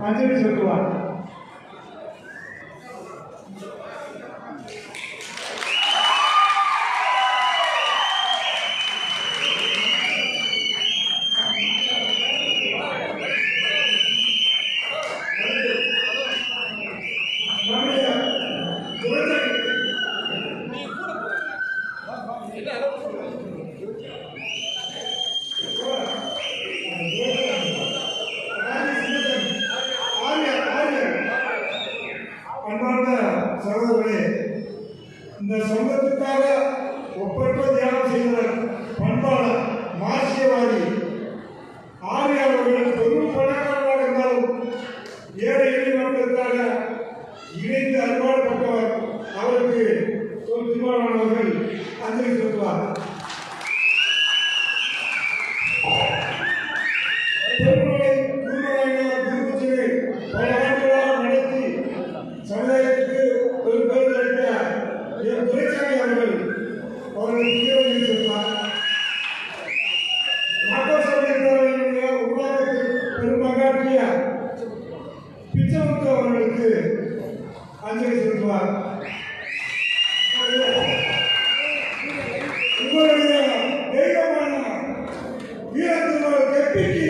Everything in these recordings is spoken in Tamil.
அஞ்சலி செலுத்துவார். சகோதரர்களே, இந்த சமூகத்துக்காக ஒப்பற்ற தியானம் செய்தவர் பண்பாளர் மார்க்சியவாதி ஆரியார் அவர்கள் பெரும் பணக்காரராக இருந்தாலும் ஏழை எளிய மக்களுக்காக இணைந்து அன்பாடுபட்டவர். அவருக்கு திருமாவளவர்கள் அஞ்சலி செலுத்துவார். பல ஆண்டுகளாக நடத்தி சமுதாயத்துக்கு ஒரு பேர் அளித்த துரைசாமி அவர்கள் அவர்களுக்கு செலுத்துவார். நாட்டோர் சமுதாயத்தினுடைய உருவாக்கத்தில் பெரும் பங்காற்றிய பிச்சமுத்து அவர்களுக்கு அஞ்சலி செலுத்துவார். உங்களுடைய தெய்வமான வீரத்தின் வெற்றிக்கு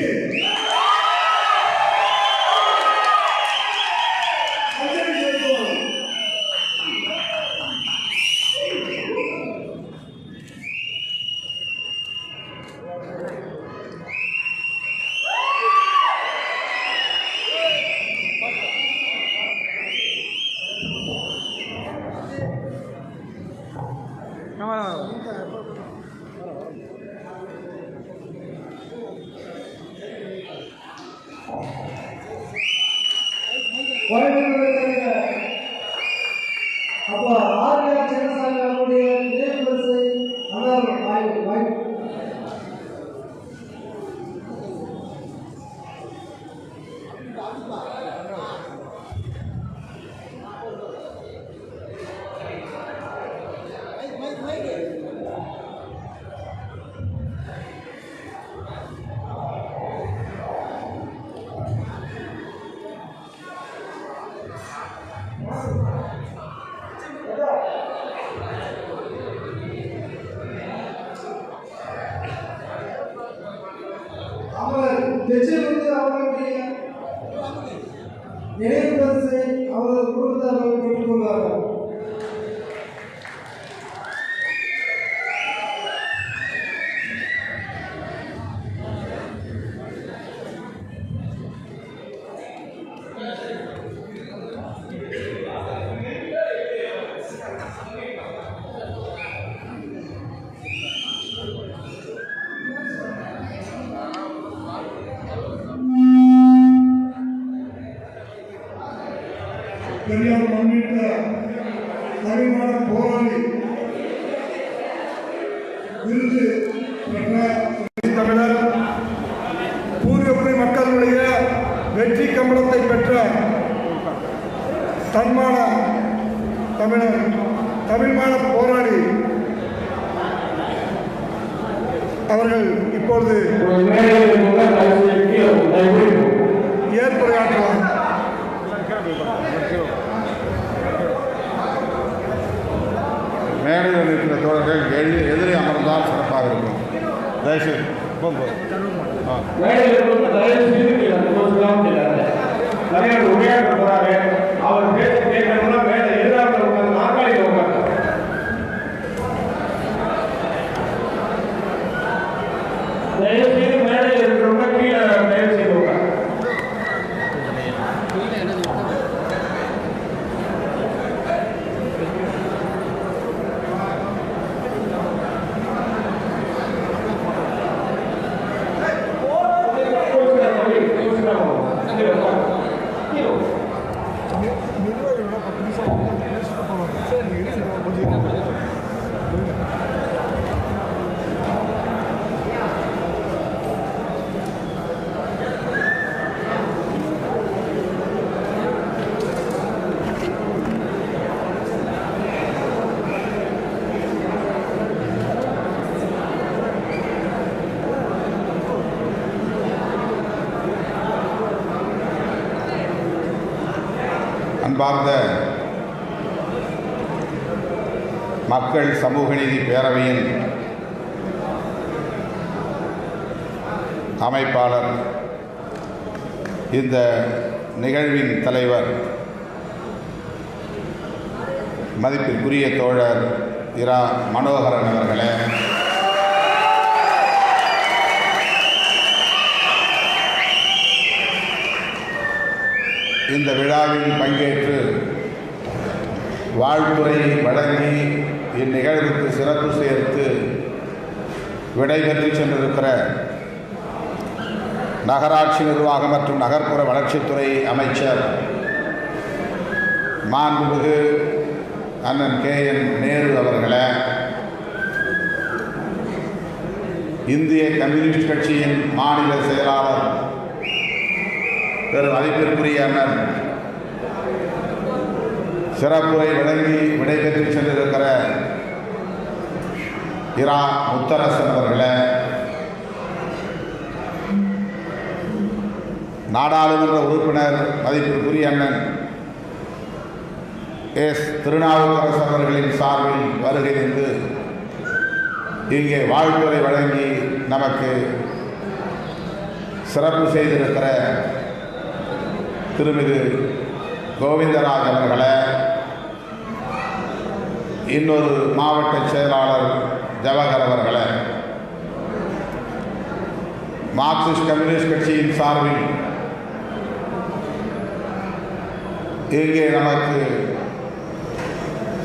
அப்போ ஆர்ஆர் சின்னசாமி அவருடைய நினைவு பரிசை அவரது குடும்பத்தார்கள் பெற்றுக் கொள்வார்கள். பெரியார் முன்னிட்ட தமிழ்நாட போராளி விருது பெற்ற தமிழர் பூர்வக்குடி மக்களுடைய வெற்றி கம்பளத்தை பெற்ற தன்மான தமிழர் தமிழ்மான போராளி அவர்கள் இப்பொழுது ஏற்புரையாற்றுவார். மேடையில் இருக்கிற தோழர்கள் எதிரே அமர்ந்தால் சிறப்பாக இருக்கும். தயவுசெய்து உரையாற்ற போறாங்க. அவர் பேச கேட்கணும்னா மேல எதிராக நாற்காலியில் உட்காந்து தயவுசெய்து மேடையில் இருக்கிறவங்க கீழே தயவு செய்து உட்காந்து நிர்வாகிகள் அன்பார்ந்த மக்கள் சமூக நீதி பேரவையின் அமைப்பாளர், இந்த நிகழ்வின் தலைவர், மதிப்பிற்குரிய தோழர் இரா மனோகரன் அவர்களே, இந்த விழாவில் பங்கேற்று வாழ்த்துறை வழங்கி இந்நிகழ்வுக்கு சிறப்பு சேர்த்து விடைபெற்று சென்றிருக்கிற நகராட்சி நிர்வாகம் மற்றும் நகர்ப்புற வளர்ச்சித்துறை அமைச்சர் மாண்புமிகு அண்ணன் KN நேரு அவர்களே, இந்திய கம்யூனிஸ்ட் கட்சியின் மாநில செயலாளர் பெரும் மதிப்பிற்குரிய அண்ணன் சிறப்புரை வழங்கி விடைபெற்று சென்றிருக்கிற இரா முத்தரசன் அவர்களே, நாடாளுமன்ற உறுப்பினர் மதிப்பிற்குரிய அண்ணன் எஸ். திருநாவுக்கரசு அவர்களின் சார்பில் வருகை தந்து இங்கே வாழ்த்துரை வழங்கி நமக்கு சிறப்பு செய்திருக்கிற திருமிகு கோவிந்தராஜ் அவர்களே, இன்னொரு மாவட்ட செயலாளர் ஜவஹர் அவர்களே, மார்க்சிஸ்ட் கம்யூனிஸ்ட் கட்சியின் சார்பில் இங்கே நமக்கு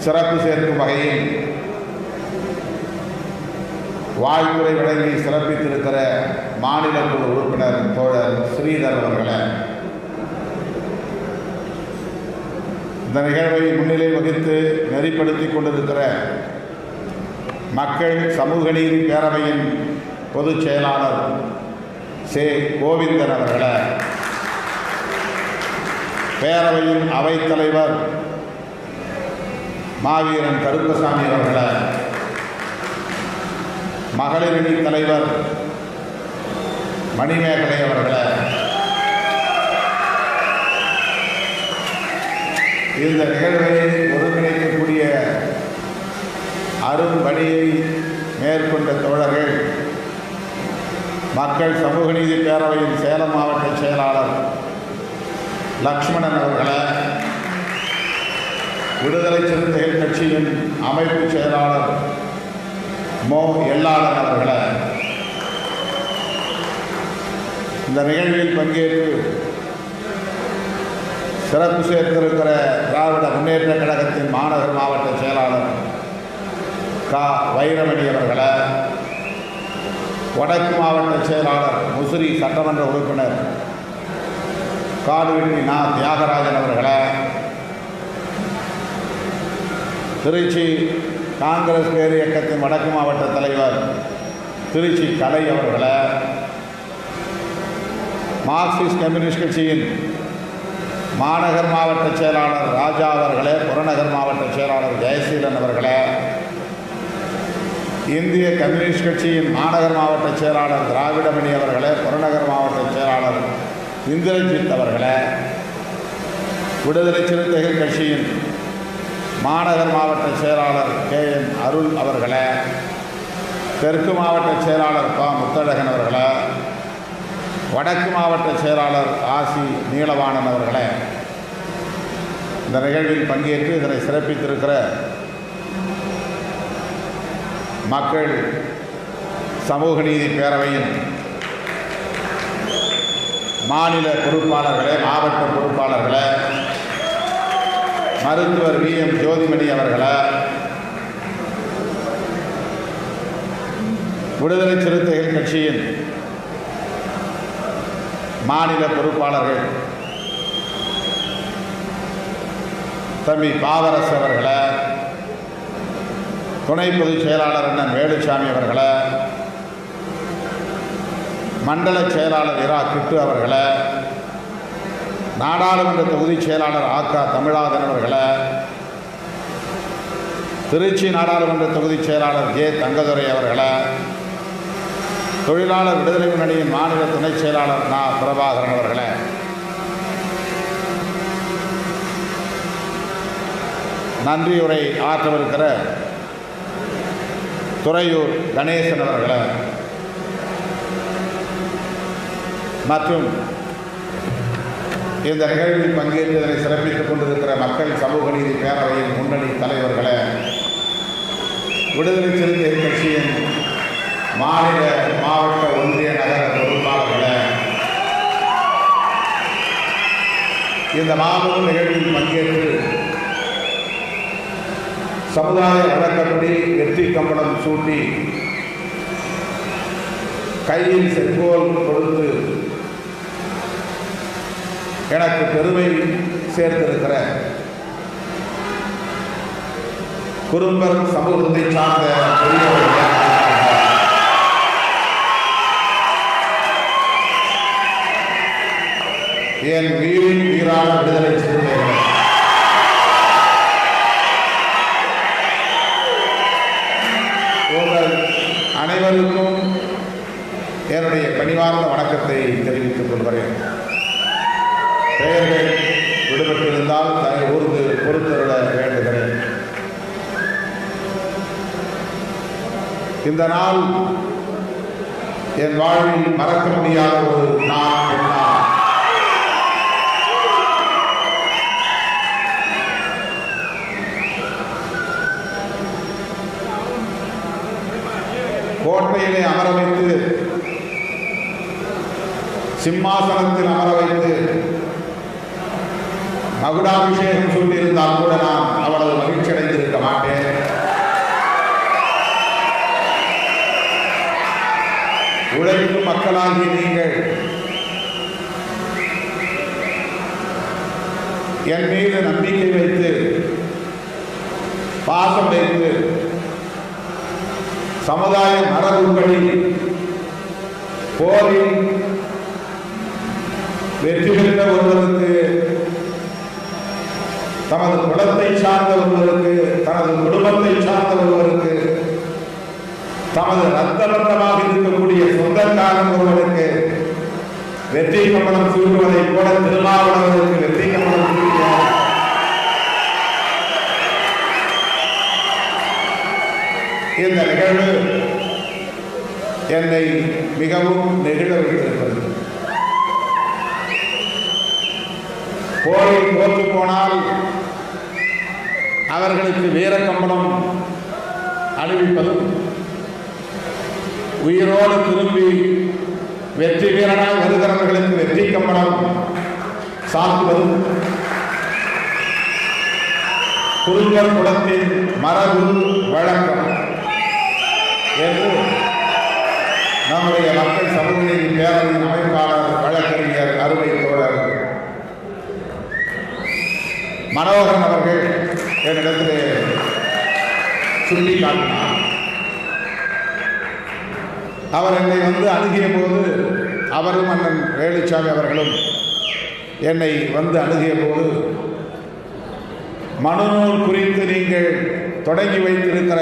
சிறப்பு சேர்க்கும் வகையில் வாழ்த்துரை வழங்கி சிறப்பித்திருக்கிற மாநில குழு உறுப்பினர் தோழர் ஸ்ரீதர் அவர்களே, இந்த நிகழ்வை முன்னிலை வகித்து நெறிப்படுத்திக் கொண்டிருக்கிற மக்கள் சமூக நீதி பேரவையின் பொதுச் செயலாளர் சே. கோவிந்தன் அவர்களே, பேரவையின் அவைத்தலைவர் மாவீரன் கருப்பசாமி அவர்களே, மகளிரணி தலைவர் மணிமேகலை அவர்களே, இந்த நிகழ்வை ஒருங்கிணைக்கக்கூடிய அரும்பணியை மேற்கொண்ட தோழர்கள், மக்கள் சமூக நீதி பேரவையின் சேலம் மாவட்ட செயலாளர் லக்ஷ்மணன் அவர்களே, விடுதலை சிறுத்தைகள் கட்சியின் அமைப்பு செயலாளர் மோ. எல்லாளன் அவர்களே, இந்த நிகழ்வில் பங்கேற்று சிறப்பு சேர்த்திருக்கிற திராவிட முன்னேற்ற கழகத்தின் மாநகர் மாவட்ட செயலாளர் கா. வைரமணி அவர்களே, வடக்கு மாவட்ட செயலாளர் முசிறி சட்டமன்ற உறுப்பினர் காடுவெட்டி நா. தியாகராஜன் அவர்களே, திருச்சி காங்கிரஸ் பேர் இயக்கத்தின் வடக்கு மாவட்ட தலைவர் திருச்சி கலை அவர்களே, மார்க்சிஸ்ட் கம்யூனிஸ்ட் கட்சியின் மாநகர் மாவட்ட செயலாளர் ராஜா அவர்களே, புறநகர் மாவட்ட செயலாளர் ஜெயசீலன் அவர்களே, இந்திய கம்யூனிஸ்ட் கட்சியின் மாநகர் மாவட்ட செயலாளர் திராவிடமணி அவர்களே, புறநகர் மாவட்ட செயலாளர் இந்திரஜித் அவர்களே, விடுதலை சிறுத்தைகள் கட்சியின் மாநகர் மாவட்ட செயலாளர் KN அருள் அவர்களே, தெற்கு மாவட்ட செயலாளர் ப. முத்தழகன் அவர்களே, வடக்கு மாவட்ட செயலாளர் ஆசி நீலவாணன் அவர்களே, இந்த நிகழ்வில் பங்கேற்று இதனை சிறப்பித்திருக்கிற மக்கள் சமூக நீதி பேரவையின் மாநில பொறுப்பாளர்களே, மாவட்ட பொறுப்பாளர்களே, மருத்துவர் VM ஜோதிமணி அவர்களே, விடுதலை சிறுத்தைகள் கட்சியின் மாநில பொறுப்பாளர்கள் தம்பி பாவரசு அவர்களே, துணை பொதுச் செயலாளர் அண்ணன் வேலுசாமி அவர்களே, மண்டல செயலாளர் இரா கிட்டு அவர்களே, நாடாளுமன்ற தொகுதி செயலாளர் ஆ.க. தமிழாதன் அவர்களே, திருச்சி நாடாளுமன்ற தொகுதி செயலாளர் ஜே. தங்கதுரை அவர்களே, தொழிலாளர் விடுதலை முன்னணியின் மாநில துணை செயலாளர் நா. பிரபாகரன் அவர்களே, நன்றியுரை ஆற்றவிருக்கிற துறையூர் கணேசன் அவர்களை மற்றும் இந்த நிகழ்வில் பங்கேற்றதனை சிறப்பித்துக் கொண்டிருக்கிற மக்கள் சமூக நீதி பேரவையின் முன்னணி தலைவர்களை, விடுதலை சிறுத்தைகள் கட்சியின் மாநில மாவட்ட ஒன்றிய நகர பொறுப்பாளர்களை, இந்த மாபெரும் நிகழ்வில் பங்கேற்று சமுதாய வழக்கப்படி வெற்றி கம்பளம் சூட்டி கையில் செங்கோல் கொடுத்து எனக்கு பெருமை சேர்த்திருக்கிற குறும்பர் சமூகத்தை சார்ந்த பெரியவர்கள், என் உயிரின் உயிரான விடுதலை சிறுத்தைகள், உங்கள் அனைவருக்கும் என்னுடைய பணிவார்ந்த வணக்கத்தை தெரிவித்துக் கொள்கிறேன். பெயர்கள் விடுபட்டிருந்தால் தன்னை ஊர்ந்து பொறுத்தருள வேண்டுகிறேன். இந்த நாள் என் வாழ்வில் மறக்க முடியாத ஒரு நாள். கோட்டையிலே அமர வைத்து, சிம்மாசனத்தில் அமர வைத்து மகுடாபிஷேகம் சொல்லியிருந்தால் கூட நான் அவ்வளவு மகிழ்ச்சி அடைந்திருக்க மாட்டேன். உழைக்கும் மக்களாகிய நீங்கள் என் மீது நம்பிக்கை வைத்து, பாசம் வைத்து, சமுதாய மரபுப்படி போரில் வெற்றி பெற்ற ஒருவருக்கு, தமது குலத்தை சார்ந்த ஒருவருக்கு, தனது குடும்பத்தை சார்ந்த ஒருவருக்கு, தமது ரத்த பந்தமாக இருக்கக்கூடிய சொந்தக்காரன் ஒருவருக்கு வெற்றி கம்பளம் சூட்டுவதை போல திருமாவளவருக்கு வெற்றி கம்பளம் சூட்டினார். இந்த நிகழ்வு என்னை மிகவும் நெகிழ வைத்திருக்கிறது. போரில் தோற்று போனால் அவர்களுக்கு வீர கம்பளம் அணிவிப்பதும், உயிரோடு திரும்பி வெற்றி வீரனாய் வருகிறவர்களுக்கு வெற்றி கம்பளம் சாத்துவதும் குறும்பர் குலத்தின் மரபு வழக்கம் என்று நம்முடைய மக்கள் சமூக நீதி பேரவையின் அமைப்பாளர் வழக்கறிஞர் அருமை தோழர் மனோகரன் அவர்கள் என்னிடத்திலே சொல்லி காட்டினார். அவர் என்னை வந்து அணுகிய போது, அவரும் அண்ணன் வேலுச்சாமி அவர்களும் என்னை வந்து அணுகிய போது, மனுநூல் குறித்து நீங்கள் தொடங்கி வைத்திருக்கிற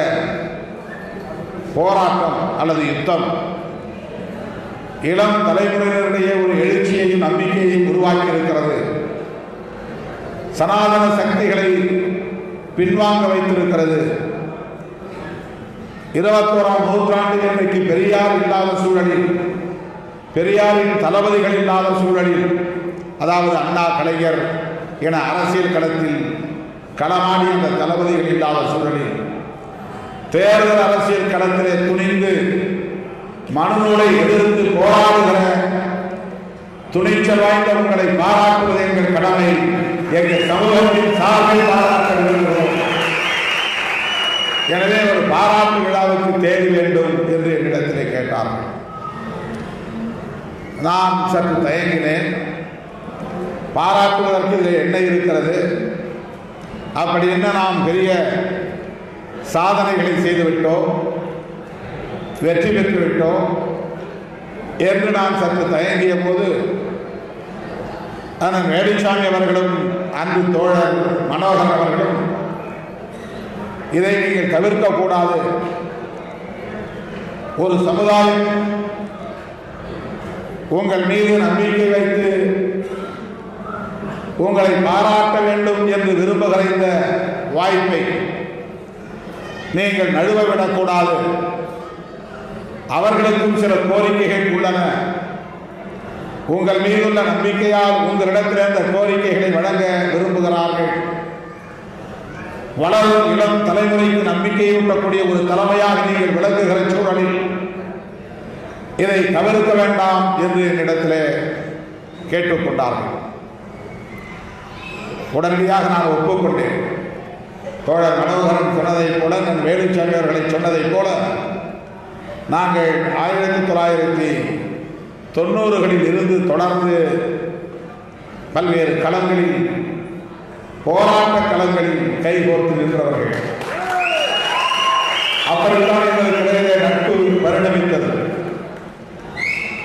போராட்டம் அல்லது யுத்தம் இளம் தலைமுறையினருடைய ஒரு எழுச்சியையும் நம்பிக்கையையும் உருவாக்கி இருக்கிறது. சனாதன சக்திகளை பின்வாங்க வைத்திருக்கிறது. 21ஆம் நூற்றாண்டில் இன்றைக்கு பெரியார் இல்லாத சூழலில், பெரியாரின் தளபதிகள் இல்லாத சூழலில், அதாவது அண்ணா, கலைஞர் என அரசியல் களத்தில் களமாடி அந்த தளபதிகள் இல்லாத சூழலில் தேர்தல் அரசியல் களத்திலே துணிந்து மனுநூலை எதிர்த்து போராடுகிற துணிச்சல் வாய்ந்த உங்களை பாராட்டுவது எங்கள் கடமை. எங்கள் சமூகத்தின் சார்பை பாராட்ட விரும்புகிறோம். எனவே ஒரு பாராட்டு விழாவுக்கு தேதி வேண்டும் என்று என்னிடத்திலே கேட்டார்கள். நான் சற்று தயங்கினேன். பாராட்டுவதற்கு இதில் என்ன இருக்கிறது? அப்படி என்ன நாம் பெரிய சாதனைகளை செய்துவிட்டோம், வெற்றி பெற்றுவிட்டோம் என்று நான் சற்று தயங்கிய போது, அண்ணன் வேலுச்சாமி அவர்களும் அன்பு தோழர் மனோகர் அவர்களும் இதை நீங்கள் தவிர்க்கக்கூடாது, ஒரு சமுதாயம் உங்கள் மீது நம்பிக்கை வைத்து உங்களை பாராட்ட வேண்டும் என்று விரும்புகிற இந்த வாய்ப்பை நீங்கள் நழுவவிடக்கூடாது. அவர்களுக்கும் சில கோரிக்கைகள் உள்ளன. உங்கள் மீதுள்ள நம்பிக்கையால் உங்களிடத்தில் அந்த கோரிக்கைகளை வழங்க விரும்புகிறார்கள். வளரும் இளம் தலைமுறைக்கு நம்பிக்கையூட்டக்கூடிய ஒரு தலைமையாக நீங்கள் விளங்குகிற சூழலில் இதை தவிர்க்க வேண்டாம் என்று என்னிடத்திலே கேட்டுக்கொண்டார்கள். உடனடியாக நான் ஒப்புக்கொண்டேன். தோழர் மனோகரன் சொன்னதைப் போல, நான் வேலுச்சாமி அவர்களை சொன்னதைப் போல, நாங்கள் 1990களில் இருந்து தொடர்ந்து பல்வேறு களங்களில், போராட்ட களங்களில் கைகோர்த்து நின்றவர்கள். அப்படித்தான் எங்களுக்கு நட்பு பரிணமித்தது.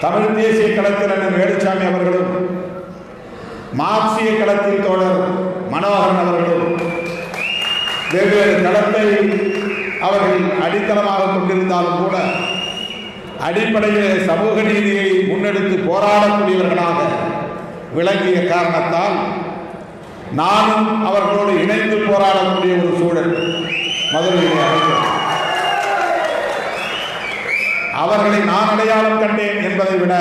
தமிழ் தேசிய களத்தில் அண்ணன் வேலுச்சாமி அவர்களும், மார்க்சிய களத்தில் தோழர் மனோகரன் அவர்களும் வெவ்வேறு களத்தை அவர்கள் அடித்தளமாக கொண்டிருந்தாலும் கூட அடிப்படையில் சமூக நீதியை முன்னெடுத்து போராடக்கூடியவர்களாக விளங்கிய காரணத்தால் நானும் அவர்களோடு இணைந்து போராடக்கூடிய ஒரு சூழல் மதுரையில் அமைந்தது. அவர்களை நான் அடையாளம் கண்டேன் என்பதை விட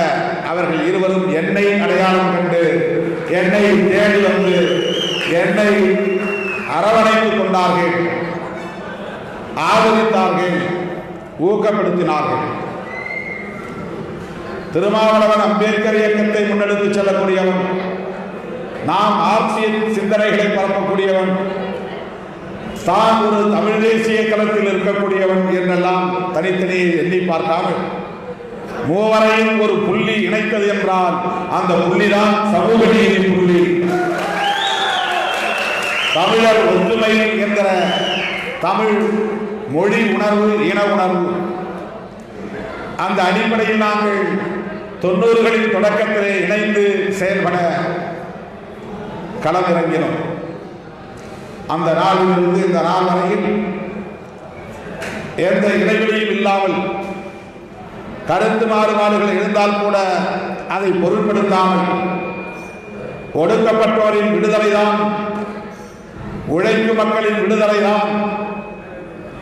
அவர்கள் இருவரும் என்னை அடையாளம் கண்டு என்னை தேடி வந்து என்னை அரவணைத்துக் கொண்டார்கள், ஆதரித்தார்கள், ஊக்கப்படுத்தினார்கள். திருமாவளவன் அம்பேத்கர் இயக்கத்தை முன்னெடுத்து செல்லக்கூடியவன், நாம் மார்க்சிய சிந்தனைகளை பரப்பக்கூடியவன், தான் ஒரு தமிழ் தேசிய களத்தில் இருக்கக்கூடியவன் என்றெல்லாம் தனித்தனியை எண்ணி பார்க்காமல் மூவரையும் ஒரு புள்ளி இணைத்தது என்றால் அந்த புள்ளிதான் சமூக நீதி புள்ளி. தமிழர் ஒற்றுமை என்கிற தமிழ் மொழி உணர்வு, இன உணர்வு, அந்த அடிப்படையில் நாங்கள் 90களின் தொடக்கத்திலே இணைந்து செயல்பட களமிறங்கினோம். அந்த நாளிலிருந்து இந்த நாள் வரையில் எந்த இடைவெளியும் இல்லாமல் கருத்து மாறுபாடுகள் இருந்தால் கூட அதை பொருட்படுத்தாமல் ஒடுக்கப்பட்டோரின் விடுதலைதான், உழைக்கும் மக்களின் விடுதலைதான்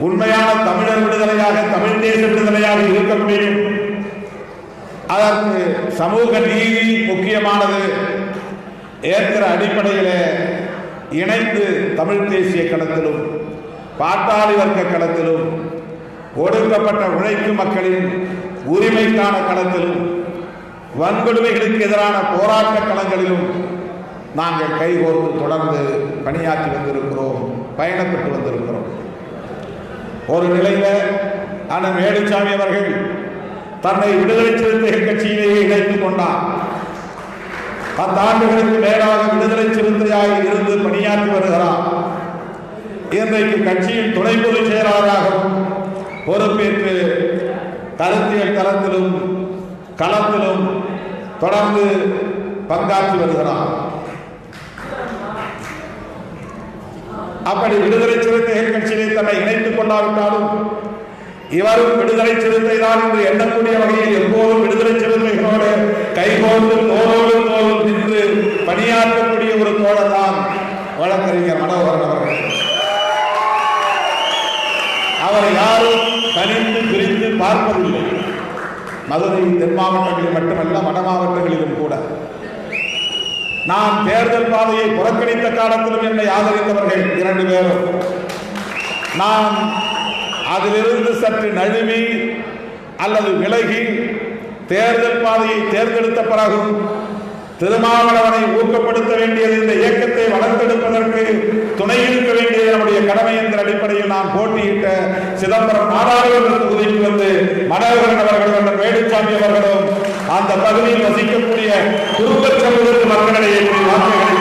உண்மையான தமிழர் விடுதலையாக, தமிழ் தேச விடுதலையாக இருக்க முடியும். அதற்கு சமூக நீதி முக்கியமானது ஏற்கிற அடிப்படையிலே இணைந்து தமிழ் தேசிய களத்திலும், பாட்டாளி வர்க்க களத்திலும், ஒடுக்கப்பட்ட உழைக்கும் மக்களின் உரிமைக்கான களத்திலும், வன்கொடுமைகளுக்கு எதிரான போராட்ட களங்களிலும் நாங்கள் கைகோர்த்து தொடர்ந்து பணியாற்றி வந்திருக்கிறோம், பயணப்பட்டு வந்திருக்கிறோம். ஒரு நிலையில் அண்ணன் வேலுச்சாமி அவர்கள் தன்னை விடுதலை சிறுத்தைகள் கட்சியிலேயே இணைத்துக் கொண்டார். 10 ஆண்டுகளுக்கு மேலாக விடுதலை சிறுத்தையாக இருந்து பணியாற்றி வருகிறார். இன்றைக்கு கட்சியின் துணை பொதுச் செயலாளராகவும் பொறுப்பேற்று கருத்தியல் தளத்திலும் களத்திலும் தொடர்ந்து பங்காற்றி வருகிறார். அப்படி விடுதலை சிறுத்தைகள் கட்சியை தன்னை இணைத்துக் கொள்ளாவிட்டாலும் இவரும் விடுதலை சிறுத்தை தான் என்று எண்ணக்கூடிய வகையில் எப்போதும் விடுதலை சிறுத்தைகளோடு கைகோர்ந்து தோளோடு தோல் நின்று பணியாற்றக்கூடிய ஒரு தோழர் தான் வழக்கறிஞர் மனோகரன் அவர்கள். அவர் யாரும் தனித்து பிரித்து பார்ப்பதில்லை. மதுரை தென் மாவட்டங்களில் மட்டுமல்ல, வட மாவட்டங்களிலும் கூட. நான் தேர்தல் பாதையை புறக்கணித்த காலத்திலும் என்னை ஆதரித்தவர்கள் 2 பேரும். நான் அதிலிருந்து சற்று நழுவி அல்லது விலகி தேர்தல் பாதையை தேர்ந்தெடுத்த பிறகும் திருமாவளவனை ஊக்கப்படுத்த வேண்டியது, இந்த இயக்கத்தை வளர்த்தெடுப்பதற்கு துணை இருக்க வேண்டியது நம்முடைய கடமை என்ற அடிப்படையில் நான் போட்டியிட்ட சிதம்பரம் நாடாளுமன்ற தொகுதிக்கு வந்து மனோகரன் அவர்கள் என்ற வேலுச்சாமி அவர்களும் அந்த பகுதியில் வசிக்கக்கூடிய குடும்ப சமூகத்து மக்களிடையே வார்த்தைகளை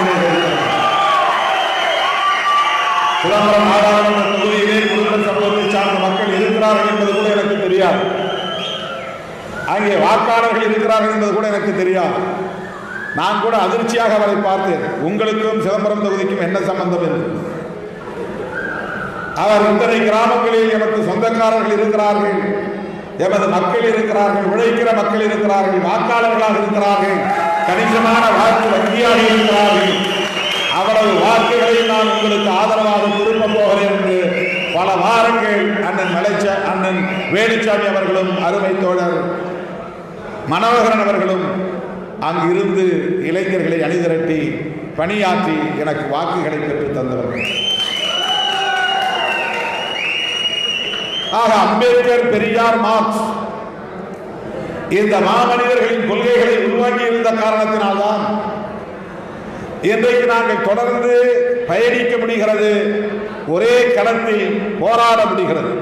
சிதம்பரம் நாடாளுமன்ற தொகுதியிலே குடும்ப சமூகத்தை சார்ந்த மக்கள் இருக்கிறார்கள் என்பது கூட எனக்கு தெரியாது. அங்கே வாக்காளர்கள் இருக்கிறார்கள் என்பது கூட எனக்கு தெரியாது. நான் கூட அதிர்ச்சியாக அவரை பார்த்தேன். உங்களுக்கும் சிதம்பரம் தொகுதிக்கும் என்ன சம்பந்தம் என்று. அவர் இத்தனை கிராமங்களில் எனக்கு சொந்தக்காரர்கள் இருக்கிறார்கள், எமது மக்கள் இருக்கிறார்கள், உழைக்கிற மக்கள் இருக்கிறார்கள், வாக்காளர்களாக இருக்கிறார்கள், கணிசமான வாக்கு வங்கியாக இருக்கிறார்கள். அவரது வாக்குகளை நான் உங்களுக்கு ஆதரவாக திரும்ப பல வாரங்கள் அண்ணன் வேலுச்சாமி அவர்களும் அருமை தோழர் மனோகரன் அவர்களும் அங்கிருந்து இளைஞர்களை அணிதிரட்டி பணியாற்றி எனக்கு வாக்குகளை பெற்று தந்தவர்கள். ஆக அம்பேத்கர், பெரியார், மார்க்ஸ் இந்த மாமனிதர்களின் கொள்கைகளை உருவாக்கி இருந்த காரணத்தினால்தான் இன்றைக்கு நாங்கள் தொடர்ந்து பயணிக்க முடிகிறது, ஒரே களத்தில் போராட முடிகிறது.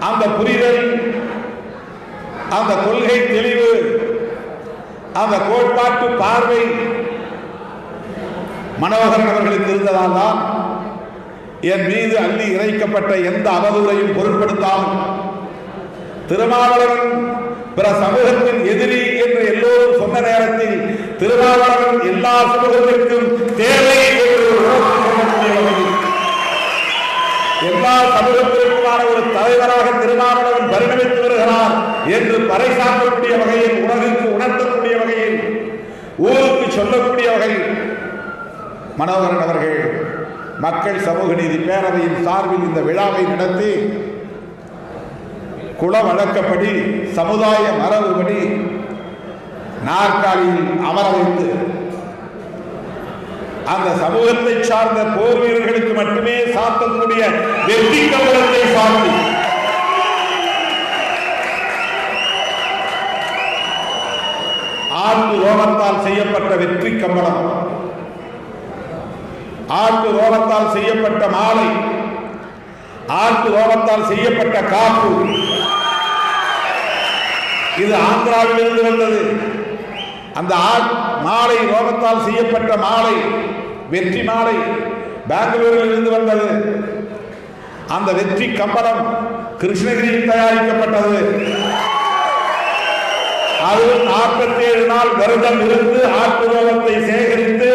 அந்த புரிதல், அந்த கொள்கை தெளிவு, அந்த கோட்பாட்டு பார்வை மனோகரன் அவர்களுக்கு இருந்ததால் தான் என் மீது அள்ளி இறைக்கப்பட்ட எந்த அவதூறையும் பொருட்படுத்தாமல் திருமாவளவன் பிற சமூகத்தின் எதிரி என்று எல்லோரும் சொன்ன நேரத்தில் திருமாவளவன் எல்லா சமூகத்திற்கும் தேவை என்று எல்லா சமூகத்திற்குமான ஒரு தலைவராக திருமாவளவன் பரிணமித்து வருகிறார் என்று பறைசாற்றக்கூடிய வகையில், உலகுக்கு உணர்த்தக்கூடிய வகையில், ஊருக்கு சொல்லக்கூடிய வகையில் மனோகரன் அவர்கள் மக்கள் சமூக நீதி பேரவையின் சார்பில் இந்த விழாவை நடத்தி குல வழக்கப்படி, சமுதாய மரபுபடி நாற்காலியில் அமர வைத்து அந்த சமூகத்தை சார்ந்த போர் வீரர்களுக்கு மட்டுமே சாத்தக்கூடிய வெற்றி கம்பளத்தை சாத்தி ஆட்டு ரோமத்தால் செய்யப்பட்ட வெற்றி கம்பளம், ஆட்டு ரோமத்தால் செய்யப்பட்ட மாலை, ஆட்டு ரோமத்தால் செய்யப்பட்ட காப்பு, இது ஆந்திராவில் இருந்து வந்தது. அந்த மாலை, ரோமத்தால் செய்யப்பட்ட மாலை, வெற்றி மாலை பெங்களூரில் இருந்து வந்தது. அந்த வெற்றி கம்பளம் கிருஷ்ணகிரியில் தயாரிக்கப்பட்டது. அது 47 நாள் விரதம் இருந்து ஆட்டு ரோமத்தை சேகரித்து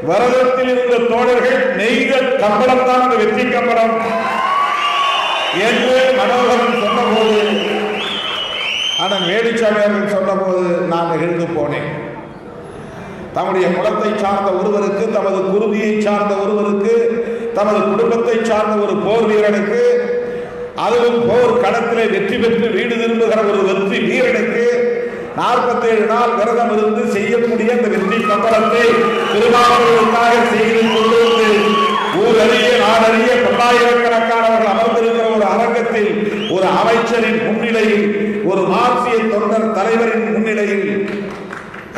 விரதத்தில் இருந்த தோழர்கள் நெய்த கம்பளம் தான் அந்த வெற்றி கம்பளம் என்று மனோகரன் சொன்னபோது, அண்ணன் வேலுச்சாமி அவர்கள் சொன்னபோது நான் நெகிழ்ந்து போனேன். தம்முடைய குலத்தை சார்ந்த ஒருவருக்கு, தமது குருதியை சார்ந்த ஒருவருக்கு, தமது குடும்பத்தை சார்ந்த ஒரு போர் வீரனுக்கு, அதுவும் போர் களத்திலே வெற்றி பெற்று வீடு திரும்புகிற ஒரு வெற்றி வீரனுக்கு 47 நாள் விரதம் இருந்து செய்யக்கூடிய அந்த வெற்றி கம்பளத்தை திருமாவளவனுக்காக செய்து கொண்டு வந்து ஊரறிய நாடறிய பல்லாயிரக்கணக்கானவர்கள் அமர்ந்திருக்கிற ஒரு அரங்கத்தில், ஒரு அமைச்சரின் முன்னிலையில், ஒரு மார்க்சிய தொண்டர் தலைவரின் முன்னிலையில்,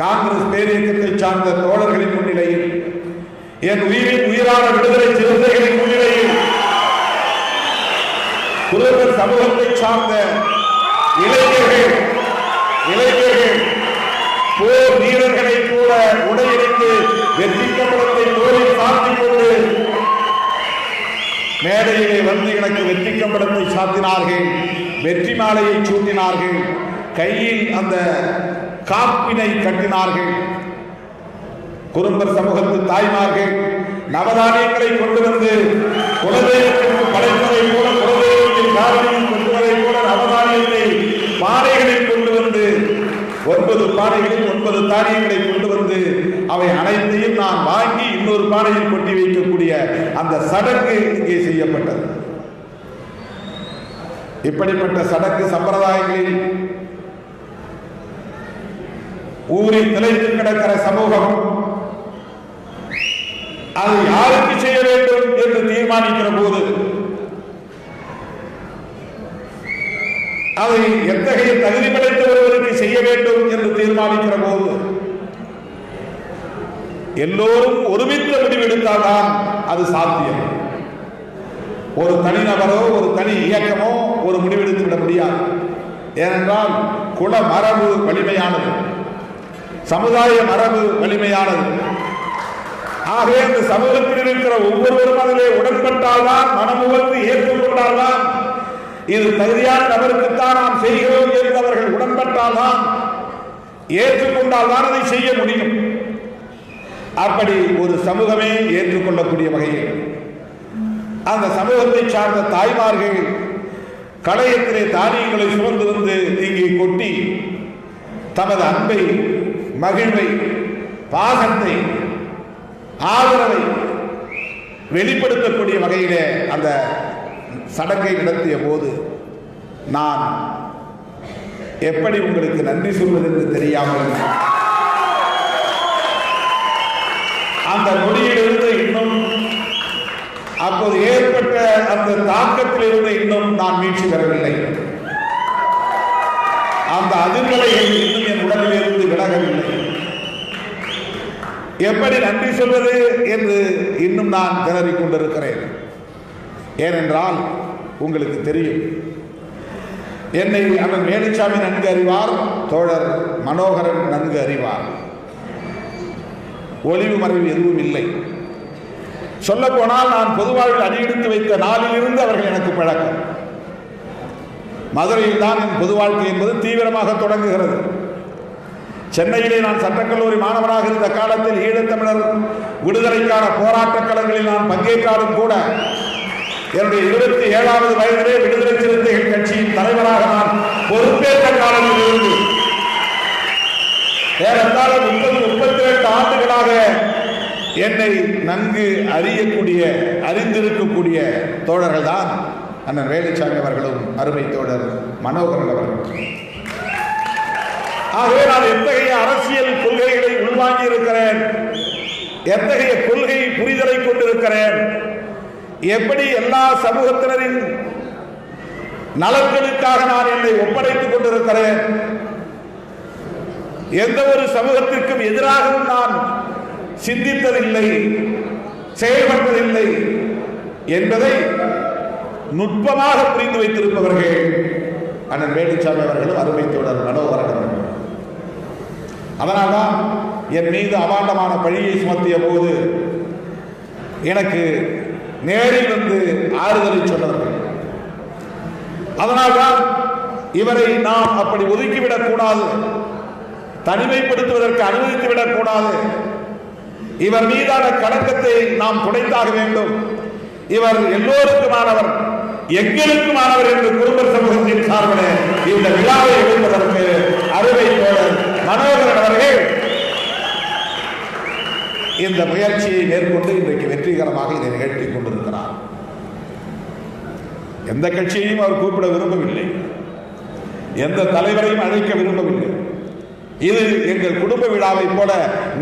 காங்கிரஸ் பேரியக்கத்தை சார்ந்த தோழர்களின் முன்னிலையில், என் உயிரின் உயிரான விடுதலை சிறுத்தைகளின் முன்னிலையில், குருவர் சமூகத்தை சார்ந்த இளைஞர்கள் போர் வீரர்களை கூட உடையடித்து வெற்றி கம்பளத்தை தோளில் சாத்திக் கொண்டு மேடையிலே வந்து எனக்கு வெற்றி கம்பளத்தை சாத்தினார்கள், வெற்றி மாலையை சூட்டினார்கள், கையில் அந்த காப்பினை கட்டினார்கள். குறும்பர் சமூகத்து தாய்மார்கள் நவதானியங்களை கொண்டு வந்து குலதெய்வத்திற்கு படைப்பதை போல, குலதெய்வத்தின் காரணியில் கொண்டு வதை போல நவதானியத்தை பானைகளில் கொண்டு வந்து 9 பானைகளில் 9 தானியங்களை கொண்டு வந்து அவை அனைத்தையும் நான் வாங்கி இன்னொரு பானையில் கொட்டி வைக்கக்கூடிய அந்த சடங்கு இங்கே செய்யப்பட்டது. இப்படிப்பட்ட சடங்கு சம்பிரதாயங்களில் ஊரில் நிலைத்து கிடக்கிற சமூகம் அதை யாருக்கு செய்ய வேண்டும் என்று தீர்மானிக்கிற போது, அதை எத்தகைய தகுதி படைத்த ஒருவருக்கு செய்ய வேண்டும் என்று தீர்மானிக்கிற போது எல்லோரும் ஒருமித்த முடிவெடுத்தால்தான் அது சாத்தியம். ஒரு தனிநபரோ ஒரு தனி இயக்கமோ ஒரு முடிவெடுத்து விட முடியாது. ஏனென்றால் குல மரபு வலிமையானது, சமுதாய மரபு வலிமையானது. ஆகவே அந்த சமூகத்தில் இருக்கிற ஒவ்வொருவரும் அதிலே உடன்பட்டால்தான், மனமுவந்து ஏற்றுக்கொண்டால்தான், இது தகுதியான நபருக்குத்தான் நாம் செய்கிறோம் என்று அவர்கள் உடன்பட்டால்தான், ஏற்றுக்கொண்டால்தான் அதை செய்ய முடியும். அப்படி ஒரு சமூகமே ஏற்றுக்கொள்ளக்கூடிய வகையில் அந்த சமூகத்தை சார்ந்த தாய்மார்கள் களையத்திலே தானியங்களை சுமந்து வந்து இங்கே கொட்டி தமது அன்பை, மகிழ்வை, பாசத்தை, ஆதரவை வெளிப்படுத்தக்கூடிய வகையிலே அந்த சடங்கை நடத்திய போது நான் எப்படி உங்களுக்கு நன்றி சொல்வது என்று தெரியாமல் அந்த நொடியிலிருந்து இன்னும் அப்போது ஏற்பட்ட அந்த தாக்கத்திலிருந்து இன்னும் நான் மீட்சி பெறவில்லை. அந்த அதிர்வலைகள் இன்னும் என் உடலிலிருந்து விலகவில்லை. எப்படி நன்றி சொல்வது என்று இன்னும் நான் திணறிக் கொண்டிருக்கிறேன். ஏனென்றால் உங்களுக்கு தெரியும், என்னை அண்ணன் வேலுச்சாமி நன்கு அறிவார், தோழர் மனோகரன் நன்கு அறிவார். ஒளிவு மறைவு எதுவும் இல்லை. சொல்ல போனால் நான் பொதுவாழ்வில் அடியெடுத்து வைத்த நாளிலிருந்து அவர்கள் எனக்கு பழக்கம். மதுரையில் தான் என் பொது வாழ்க்கை என்பது தீவிரமாக தொடங்குகிறது. சென்னையிலே நான் சட்டக்கல்லூரி மாணவராக இருந்த காலத்தில் ஈழத்தமிழர் விடுதலைக்கான போராட்டக் களங்களில் நான் பங்கேற்றாலும் கூட என்னுடைய 27வது வயதிலே விடுதலை சிறுத்தைகள் கட்சியின் தலைவராக நான் பொறுப்பேற்ற காலத்தில் இருந்து ஏறத்தாழ 32 ஆண்டுகளாக என்னை நன்கு அறிந்திருக்கக்கூடிய தோழர்கள் தான் அண்ணன் வேலுச்சாமி அவர்களும் அருமை தோழர் மனோகரன் அவர்களும். ஆகவே நான் எத்தகைய அரசியல் கொள்கைகளை உள்வாங்கி இருக்கிறேன், எத்தகைய கொள்கை புரிதலை கொண்டிருக்கிறேன், எப்படி எல்லா சமூகத்தினரின் நலன்களுக்காக நான் என்னை ஒப்படைத்துக் கொண்டிருக்கிறேன், எந்த ஒரு சமூகத்திற்கும் எதிராகவும் நான் சிந்தித்ததில்லை, செயல்பட்டதில்லை என்பதை நுட்பமாக புரிந்து வைத்திருப்பவர்கள் அண்ணன் வேலுச்சாமி அவர்களும் அருமை தோழர் மனோகரன் அவர்களும். அதனால்தான் என் மீது அபாண்டமான பழியை சுமத்திய போது எனக்கு நேரில் வந்து ஆறுதலை சொன்னவர்கள். அதனால்தான் இவரை நாம் அப்படி ஒதுக்கிவிடக் கூடாது, தனிமைப்படுத்துவதற்கு அனுமதித்துவிடக் கூடாது, இவர் மீதான கலக்கத்தை நாம் துடைத்தாக வேண்டும், இவர் எல்லோருக்குமானவர், எங்களுக்குமானவர் என்று குடும்ப சமூகத்தின் சார்பில் இந்த விழாவை எடுப்பதற்கு அருமை தோழர் மனோகரன் அவர்கள் இந்த முயற்சியை மேற்கொண்டு இன்றைக்கு வெற்றிகரமாக இதை நிகழ்த்திக் கொண்டிருக்கிறார். எந்த கட்சியையும் அவர் கூப்பிட விரும்பவில்லை, எந்த தலைவரையும் அழைக்க விரும்பவில்லை. இது எங்கள் குடும்ப விழாவை போல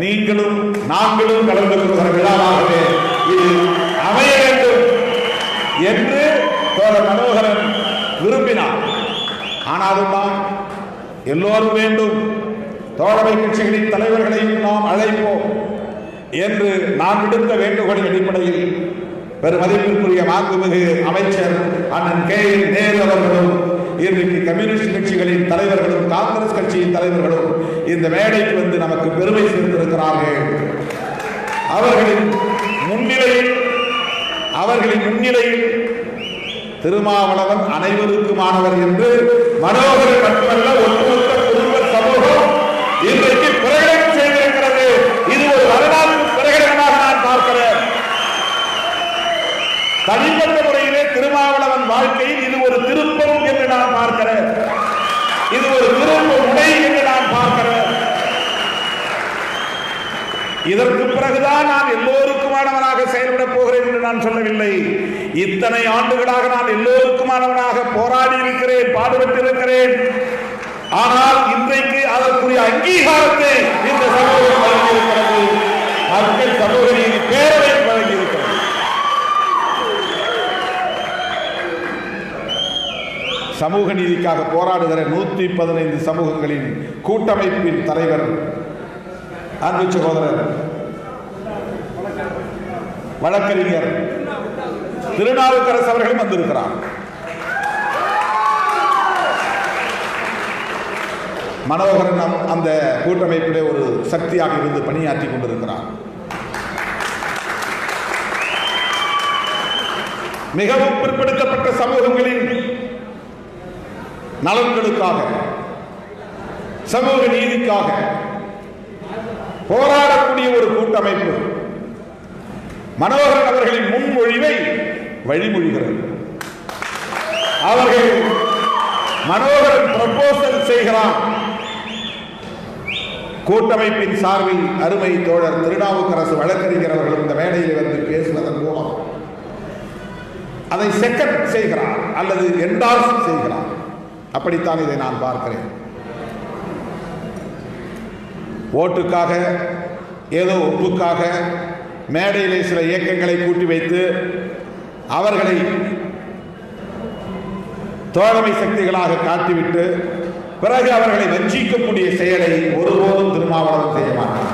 நீங்களும் நாங்களும் கலந்து கொள்கிற விழாவாகவே இது அமைய வேண்டும் என்று தோழர் மனோகரன் விரும்பினார். ஆனாலும் நாம் எல்லோரும் வேண்டும், தோழமை கட்சிகளின் தலைவர்களையும் நாம் அழைப்போம் என்று நான் விடுத்த வேண்டுகோளின் அடிப்படையில் பெருமதிப்பிற்குரிய மாண்புமிகு அமைச்சர் அண்ணன் கே நேரு அவர்களும் இன்றைக்கு கம்யூனிஸ்ட் கட்சிகளின் தலைவர்களும் காங்கிரஸ் கட்சியின் தலைவர்களும் இந்த மேடைக்கு வந்து நமக்கு பெருமை சேர்ந்திருக்கிறார்கள். அவர்களின் முன்னிலையில் திருமாவளவன் அனைவருக்குமானவர் என்று மனோகரன் மட்டுமல்ல ஒட்டுமொத்த குடும்ப சமூகம் இன்றைக்கு பிரகடனம் செய்திருக்கிறது. இது ஒரு வரலாற்று பிரகடனமாக நான் பார்க்கிறேன். தனிப்பட்ட முறையிலே திருமாவளவன் வாழ்க்கையில் இது ஒரு திருப்பம் என்று நான் பார்க்கிறேன், இது ஒரு திருப்ப உடை என்று நான் பார்க்கிறேன். இதற்கு பிறகுதான் நான் எல்லோருக்குமானவனாக செயல்படப் போகிறேன் என்று நான் சொல்லவில்லை. இத்தனை ஆண்டுகளாக நான் எல்லோருக்குமானவனாக போராடி இருக்கிறேன், பாடுபட்டிருக்கிறேன். ஆனால் இன்றைக்கு அதற்குரிய அங்கீகாரத்தை இந்த சமூகம் வழங்கியிருக்கிறது, மக்கள் சமூக நீதி பேரவை வழங்கியிருக்கிறது. சமூக நீதிக்காக போராடுகிற 115 சமூகங்களின் கூட்டமைப்பின் தலைவர் அன்பு சகோதரர் வழக்கறிஞர் திருநாவுக்கரசு அவர்களும் வந்திருக்கிறார். மனோகரன் அந்த கூட்டமைப்பிலே ஒரு சக்தியாக இருந்து பணியாற்றி கொண்டிருக்கிறார். மிகவும் பிற்படுத்தப்பட்ட சமூகங்களின் நலன்களுக்காக, சமூக நீதிக்காக போராடக்கூடிய ஒரு கூட்டமைப்பு மனோகரன் அவர்களின் முன்மொழிவை வழிமொழிகிறது. அவர்கள் மனோகரன் ப்ரப்போசல் செய்கிறார், கூட்டமைப்பின் சார்பில் அருமை தோழர் திருநாவுக்கரசு வழக்கறிஞர் அவர்கள் இந்த மேடையில் வந்து பேசுவதன் மூலம் அதை செகண்ட் செய்கிறார் அல்லது என்டார்ஸ் செய்கிறார். அப்படித்தான் இதை நான் பார்க்கிறேன். ஓட்டுக்காக ஏதோ ஒப்புக்காக மேடையிலே சில இயக்கங்களை கூட்டி வைத்து அவர்களை தோழமை சக்திகளாக காட்டிவிட்டு பிறகு அவர்களை வஞ்சிக்கக்கூடிய செயலை ஒருபோதும் திருமாவளவன் செய்ய மாட்டார்.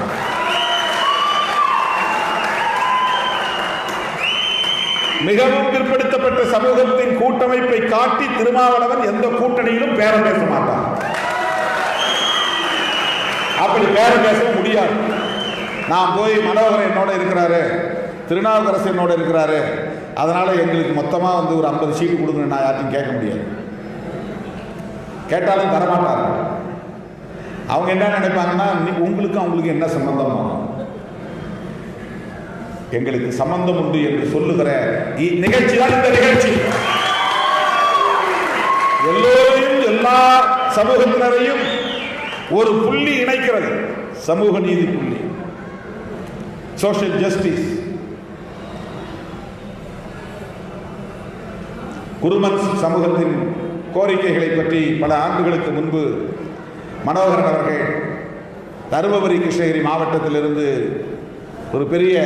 மிகவும் பிற்படுத்தப்பட்ட சமூகத்தின் கூட்டமைப்பை காட்டி திருமாவளவன் எந்த கூட்டணியிலும் பேரம் பேச மாட்டார். அப்படி பேரம் பேச முடியாது. நான் போய் மனோகரன் என்னோட இருக்கிறாரு, திருநாவுக்கரசு என்னோட இருக்கிறாரு, அதனால எங்களுக்கு மொத்தமா வந்து ஒரு 50 சீட்டு கொடுங்க நான் யார்ட்டையும் கேட்க முடியாது. கேட்டாலும் தரமாட்டார். அவங்க என்ன நினைப்பாங்கன்னா, உங்களுக்கு அவங்களுக்கு என்ன சம்பந்தம்? எங்களுக்கு சம்பந்தம் உண்டு என்று சொல்லுகிற நிகழ்ச்சி தான் இந்த நிகழ்ச்சி. எல்லோரையும் எல்லா சமூகத்தினரையும் ஒரு புள்ளி இணைக்கிறது. சமூக நீதி புள்ளி, சோஷியல் ஜஸ்டிஸ். குருமன் சமூகத்தின் கோரிக்கைகளை பற்றி பல ஆண்டுகளுக்கு முன்பு மனோகரன் அவர்கள் தருமபுரி கிருஷ்ணகிரி மாவட்டத்திலிருந்து ஒரு பெரிய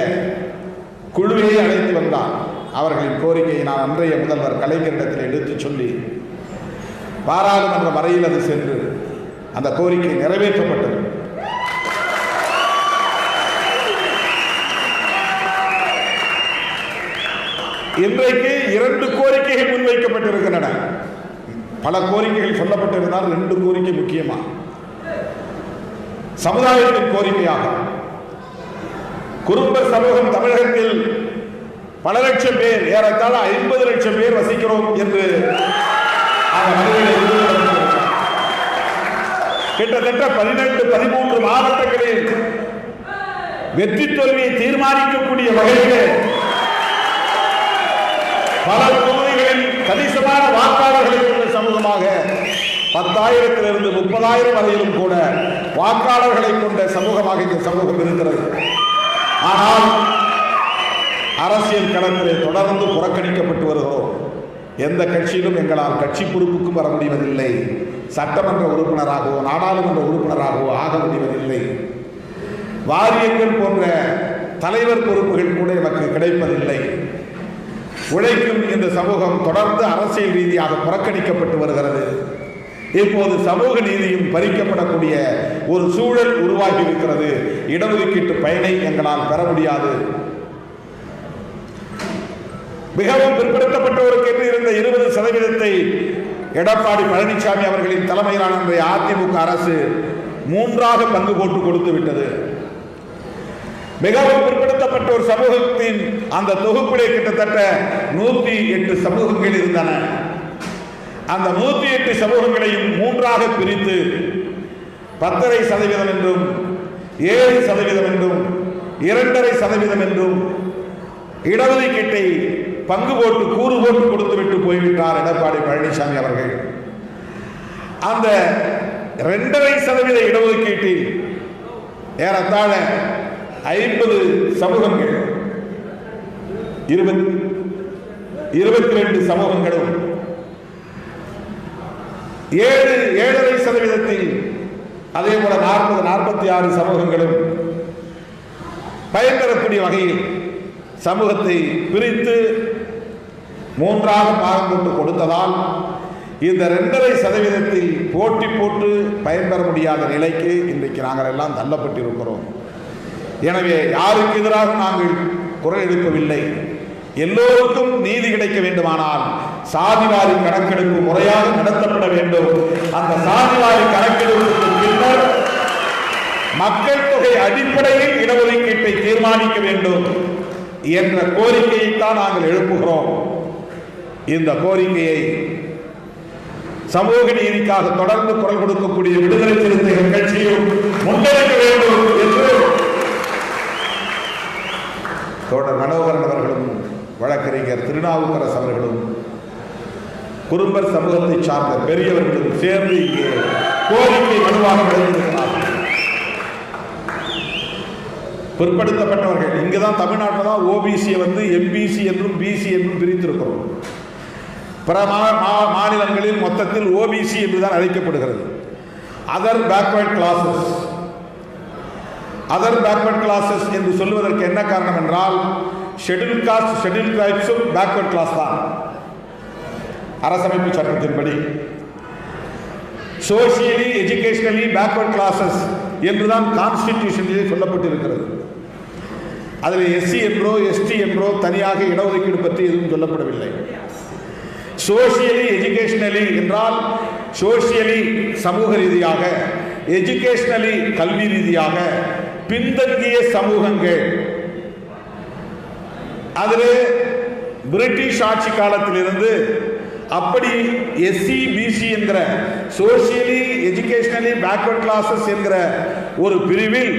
குழுவையை அழைத்து வந்தார். அவர்களின் கோரிக்கையை நான் அன்றைய முதல்வர் கலைஞரிடத்தில் எடுத்துச் சொல்லி பாராளுமன்ற வரையில் அது சென்று அந்த கோரிக்கை நிறைவேற்றப்பட்டது. இன்றைக்கு 2 கோரிக்கைகள் முன்வைக்கப்பட்டிருக்கின்றன. பல கோரிக்கைகள் சொல்லப்பட்டிருந்தால் 2 கோரிக்கை முக்கியமா சமுதாயத்தின் கோரிக்கையாக. குடும்ப சமூகம் தமிழகத்தில் பல லட்சம் பேர், ஏறத்தாழ 50 லட்சம் பேர் வசிக்கிறோம் என்று அந்த மனிதர்கள் கிட்டத்தட்ட 12-13 மாவட்டங்களில் வெற்றி தோல்வியை தீர்மானிக்கக்கூடிய வகையில் பல தொகுதிகளில் கணிசமான வாக்காளர்களை கொண்ட சமூகமாக 10,000 to 30,000 வரையிலும் கூட வாக்காளர்களை கொண்ட சமூகமாக இந்த சமூகம் இருக்கிறது. ஆனால் அரசியல் களத்திலே தொடர்ந்து புறக்கணிக்கப்பட்டு வருகிறோம். எந்த கட்சியிலும் எங்களால் கட்சி பொறுப்புக்கும் வர முடிவதில்லை. சட்டமன்ற உறுப்பினராகவோ நாடாளுமன்ற உறுப்பினராகவோ ஆக முடிவதில்லை. வாரியங்கள் போன்ற தலைவர் பொறுப்புகள் கூட எனக்கு கிடைப்பதில்லை. உழைக்கும் இந்த சமூகம் தொடர்ந்து அரசியல் ரீதியாக புறக்கணிக்கப்பட்டு வருகிறது. இப்போது சமூக நீதியும் பறிக்கப்படக்கூடிய ஒரு சூழல் உருவாகி இருக்கிறது. இடஒதுக்கீட்டு பயனை எங்களால் பெற முடியாது. மிகவும் பிற்படுத்தப்பட்டவருக்கு என்று இருந்த 20% எடப்பாடி பழனிசாமி அவர்களின் தலைமையிலான அதிமுக அரசு 3ஆக பங்கு போட்டு கொடுத்து விட்டது. மிகவும் பிற்படுத்தப்பட்ட ஒரு சமூகத்தின் அந்த தொகுப்பிலே கிட்டத்தட்ட 108 சமூகங்கள் இருந்தன. அந்த 108 சமூகங்களையும் 3ஆக பிரித்து 10.5% என்றும் 7% என்றும் 2.5% என்றும் இடஒதுக்கீட்டை பங்கு போட்டு கூறு போட்டு கொடுத்துவிட்டு போய்விட்டார் எடப்பாடி பழனிசாமி அவர்கள். அந்த 2.5% இடஒதுக்கீட்டில் ஏறத்தாழ 50 சமூகங்கள் 22 சமூகங்களும் 7.5% அதே போல 40-46 சமூகங்களும் பயன் தரக்கூடிய வகையில் சமூகத்தை பிரித்து 3ஆக பாகம் போட்டு கொடுத்ததால் இந்த 2.5% போட்டி போட்டு பயன்பெற முடியாத நிலைக்கு இன்றைக்கு நாங்கள் எல்லாம் தள்ளப்பட்டிருக்கிறோம். எனவே யாருக்கு எதிராக நாங்கள் குரல் எழுப்பவில்லை. எல்லோருக்கும் நீதி கிடைக்க வேண்டுமானால் சாதிவாரி கணக்கெடுப்பு முறையாக நடத்தப்பட வேண்டும். அந்த சாதிவாரி கணக்கெடுப்புக்கு பின்னர் மக்கள் தொகை அடிப்படையில் இடஒதுக்கீட்டை தீர்மானிக்க வேண்டும் என்ற கோரிக்கையைத்தான் நாங்கள் எழுப்புகிறோம். இந்த கோரிக்கையை சமூக நீதிக்காக தொடர்ந்து குரல் கொடுக்கக்கூடிய விடுதலை சிறுத்தைகள் கட்சியும் முன்னெடுக்க வேண்டும் என்று தோழர் மனோகரன் அவர்களும் வழக்கறிஞர் திருநாவுக்கரசு அவர்களும் குறும்பர் சமூகத்தை சார்ந்த பெரியவர்களும் சேர்ந்து இங்கே கோரிக்கை மனுவாக எழுதியிருக்கிறார்கள். பிற்படுத்தப்பட்டவர்கள். இங்குதான் தமிழ்நாட்டில் தான் ஓபிசியை வந்து எம்பிசி என்றும் பிசி என்றும் பிரித்திருக்கிறோம். பிற மாநிலங்களில் மொத்தத்தில் ஓபிசி என்றுதான் அழைக்கப்படுகிறது. Other backward classes. Other backward classes என்று சொல்வதற்கு என்ன காரணம் என்றால், ஷெட்யூல் காஸ்ட் ஷெட்யூல் ட்ரைப்ஸும் பேக்வர்ட் கிளாஸ் தான் அரசமைப்பு சட்டத்தின்படி. சோசியலி எஜுகேஷனலி பேக்வர்ட் கிளாஸஸ் என்றுதான் கான்ஸ்டிடியூஷனிலே சொல்லப்பட்டிருக்கிறது. அதில் எஸ்சி என்றோ எஸ்டி என்றோ தனியாக இடஒதுக்கீடு பற்றி எதுவும் சொல்லப்படவில்லை. சோசியலி எஜுகேஷனலி என்றால் சோசியலி சமூக ரீதியாக, எஜுகேஷனலி கல்வி ரீதியாக பின்தங்கிய சமூகங்கள். அதில் பிரிட்டிஷ் ஆட்சி காலத்திலிருந்து அப்படி எஸ்சி பிசி என்கிற சோசியலி எஜுகேஷனலி பேக்வர்ட் கிளாஸஸ் என்கிற ஒரு பிரிவில்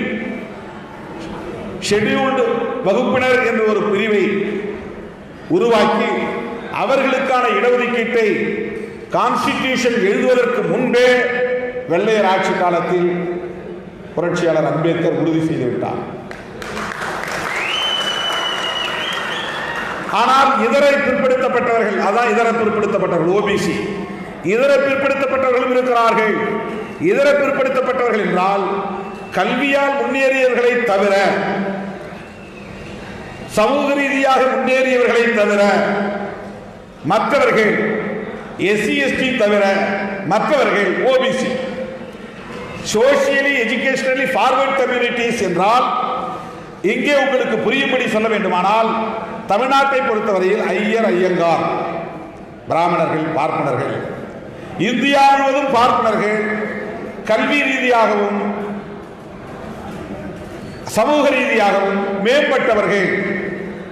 ஷெட்யூல்டு வகுப்பினர் என்ற ஒரு பிரிவை உருவாக்கி அவர்களுக்கான இடஒதுக்கீட்டை கான்ஸ்டிடியூஷன் எழுதுவதற்கு முன்பே வெள்ளையர் ஆட்சி காலத்தில் புரட்சியாளர் அம்பேத்கர் உறுதி செய்துவிட்டார். ஆனால் இதர பிற்படுத்தப்பட்டவர்கள், அதான் இதர பிற்படுத்தப்பட்டவர்கள் ஓபிசி, இதர பிற்படுத்தப்பட்டவர்களும் இருக்கிறார்கள். இதர பிற்படுத்தப்பட்டவர்கள் என்றால் கல்வியால் முன்னேறியவர்களை தவிர, சமூக ரீதியாக முன்னேறியவர்களை தவிர மற்றவர்கள், எஸ்சி எஸ்டி தவிர மற்றவர்கள் OBC. Socially educationally forward communities என்றால் இங்கே உங்களுக்கு புரியும்படி சொல்ல வேண்டுமானால், தமிழ்நாட்டை பொறுத்தவரையில் ஐயர் ஐயங்கார் பிராமணர்கள் பார்ப்பனர்கள், இந்தியா முழுவதும் பார்ப்பனர்கள் கல்வி ரீதியாகவும் சமூக ரீதியாகவும் மேம்பட்டவர்கள்.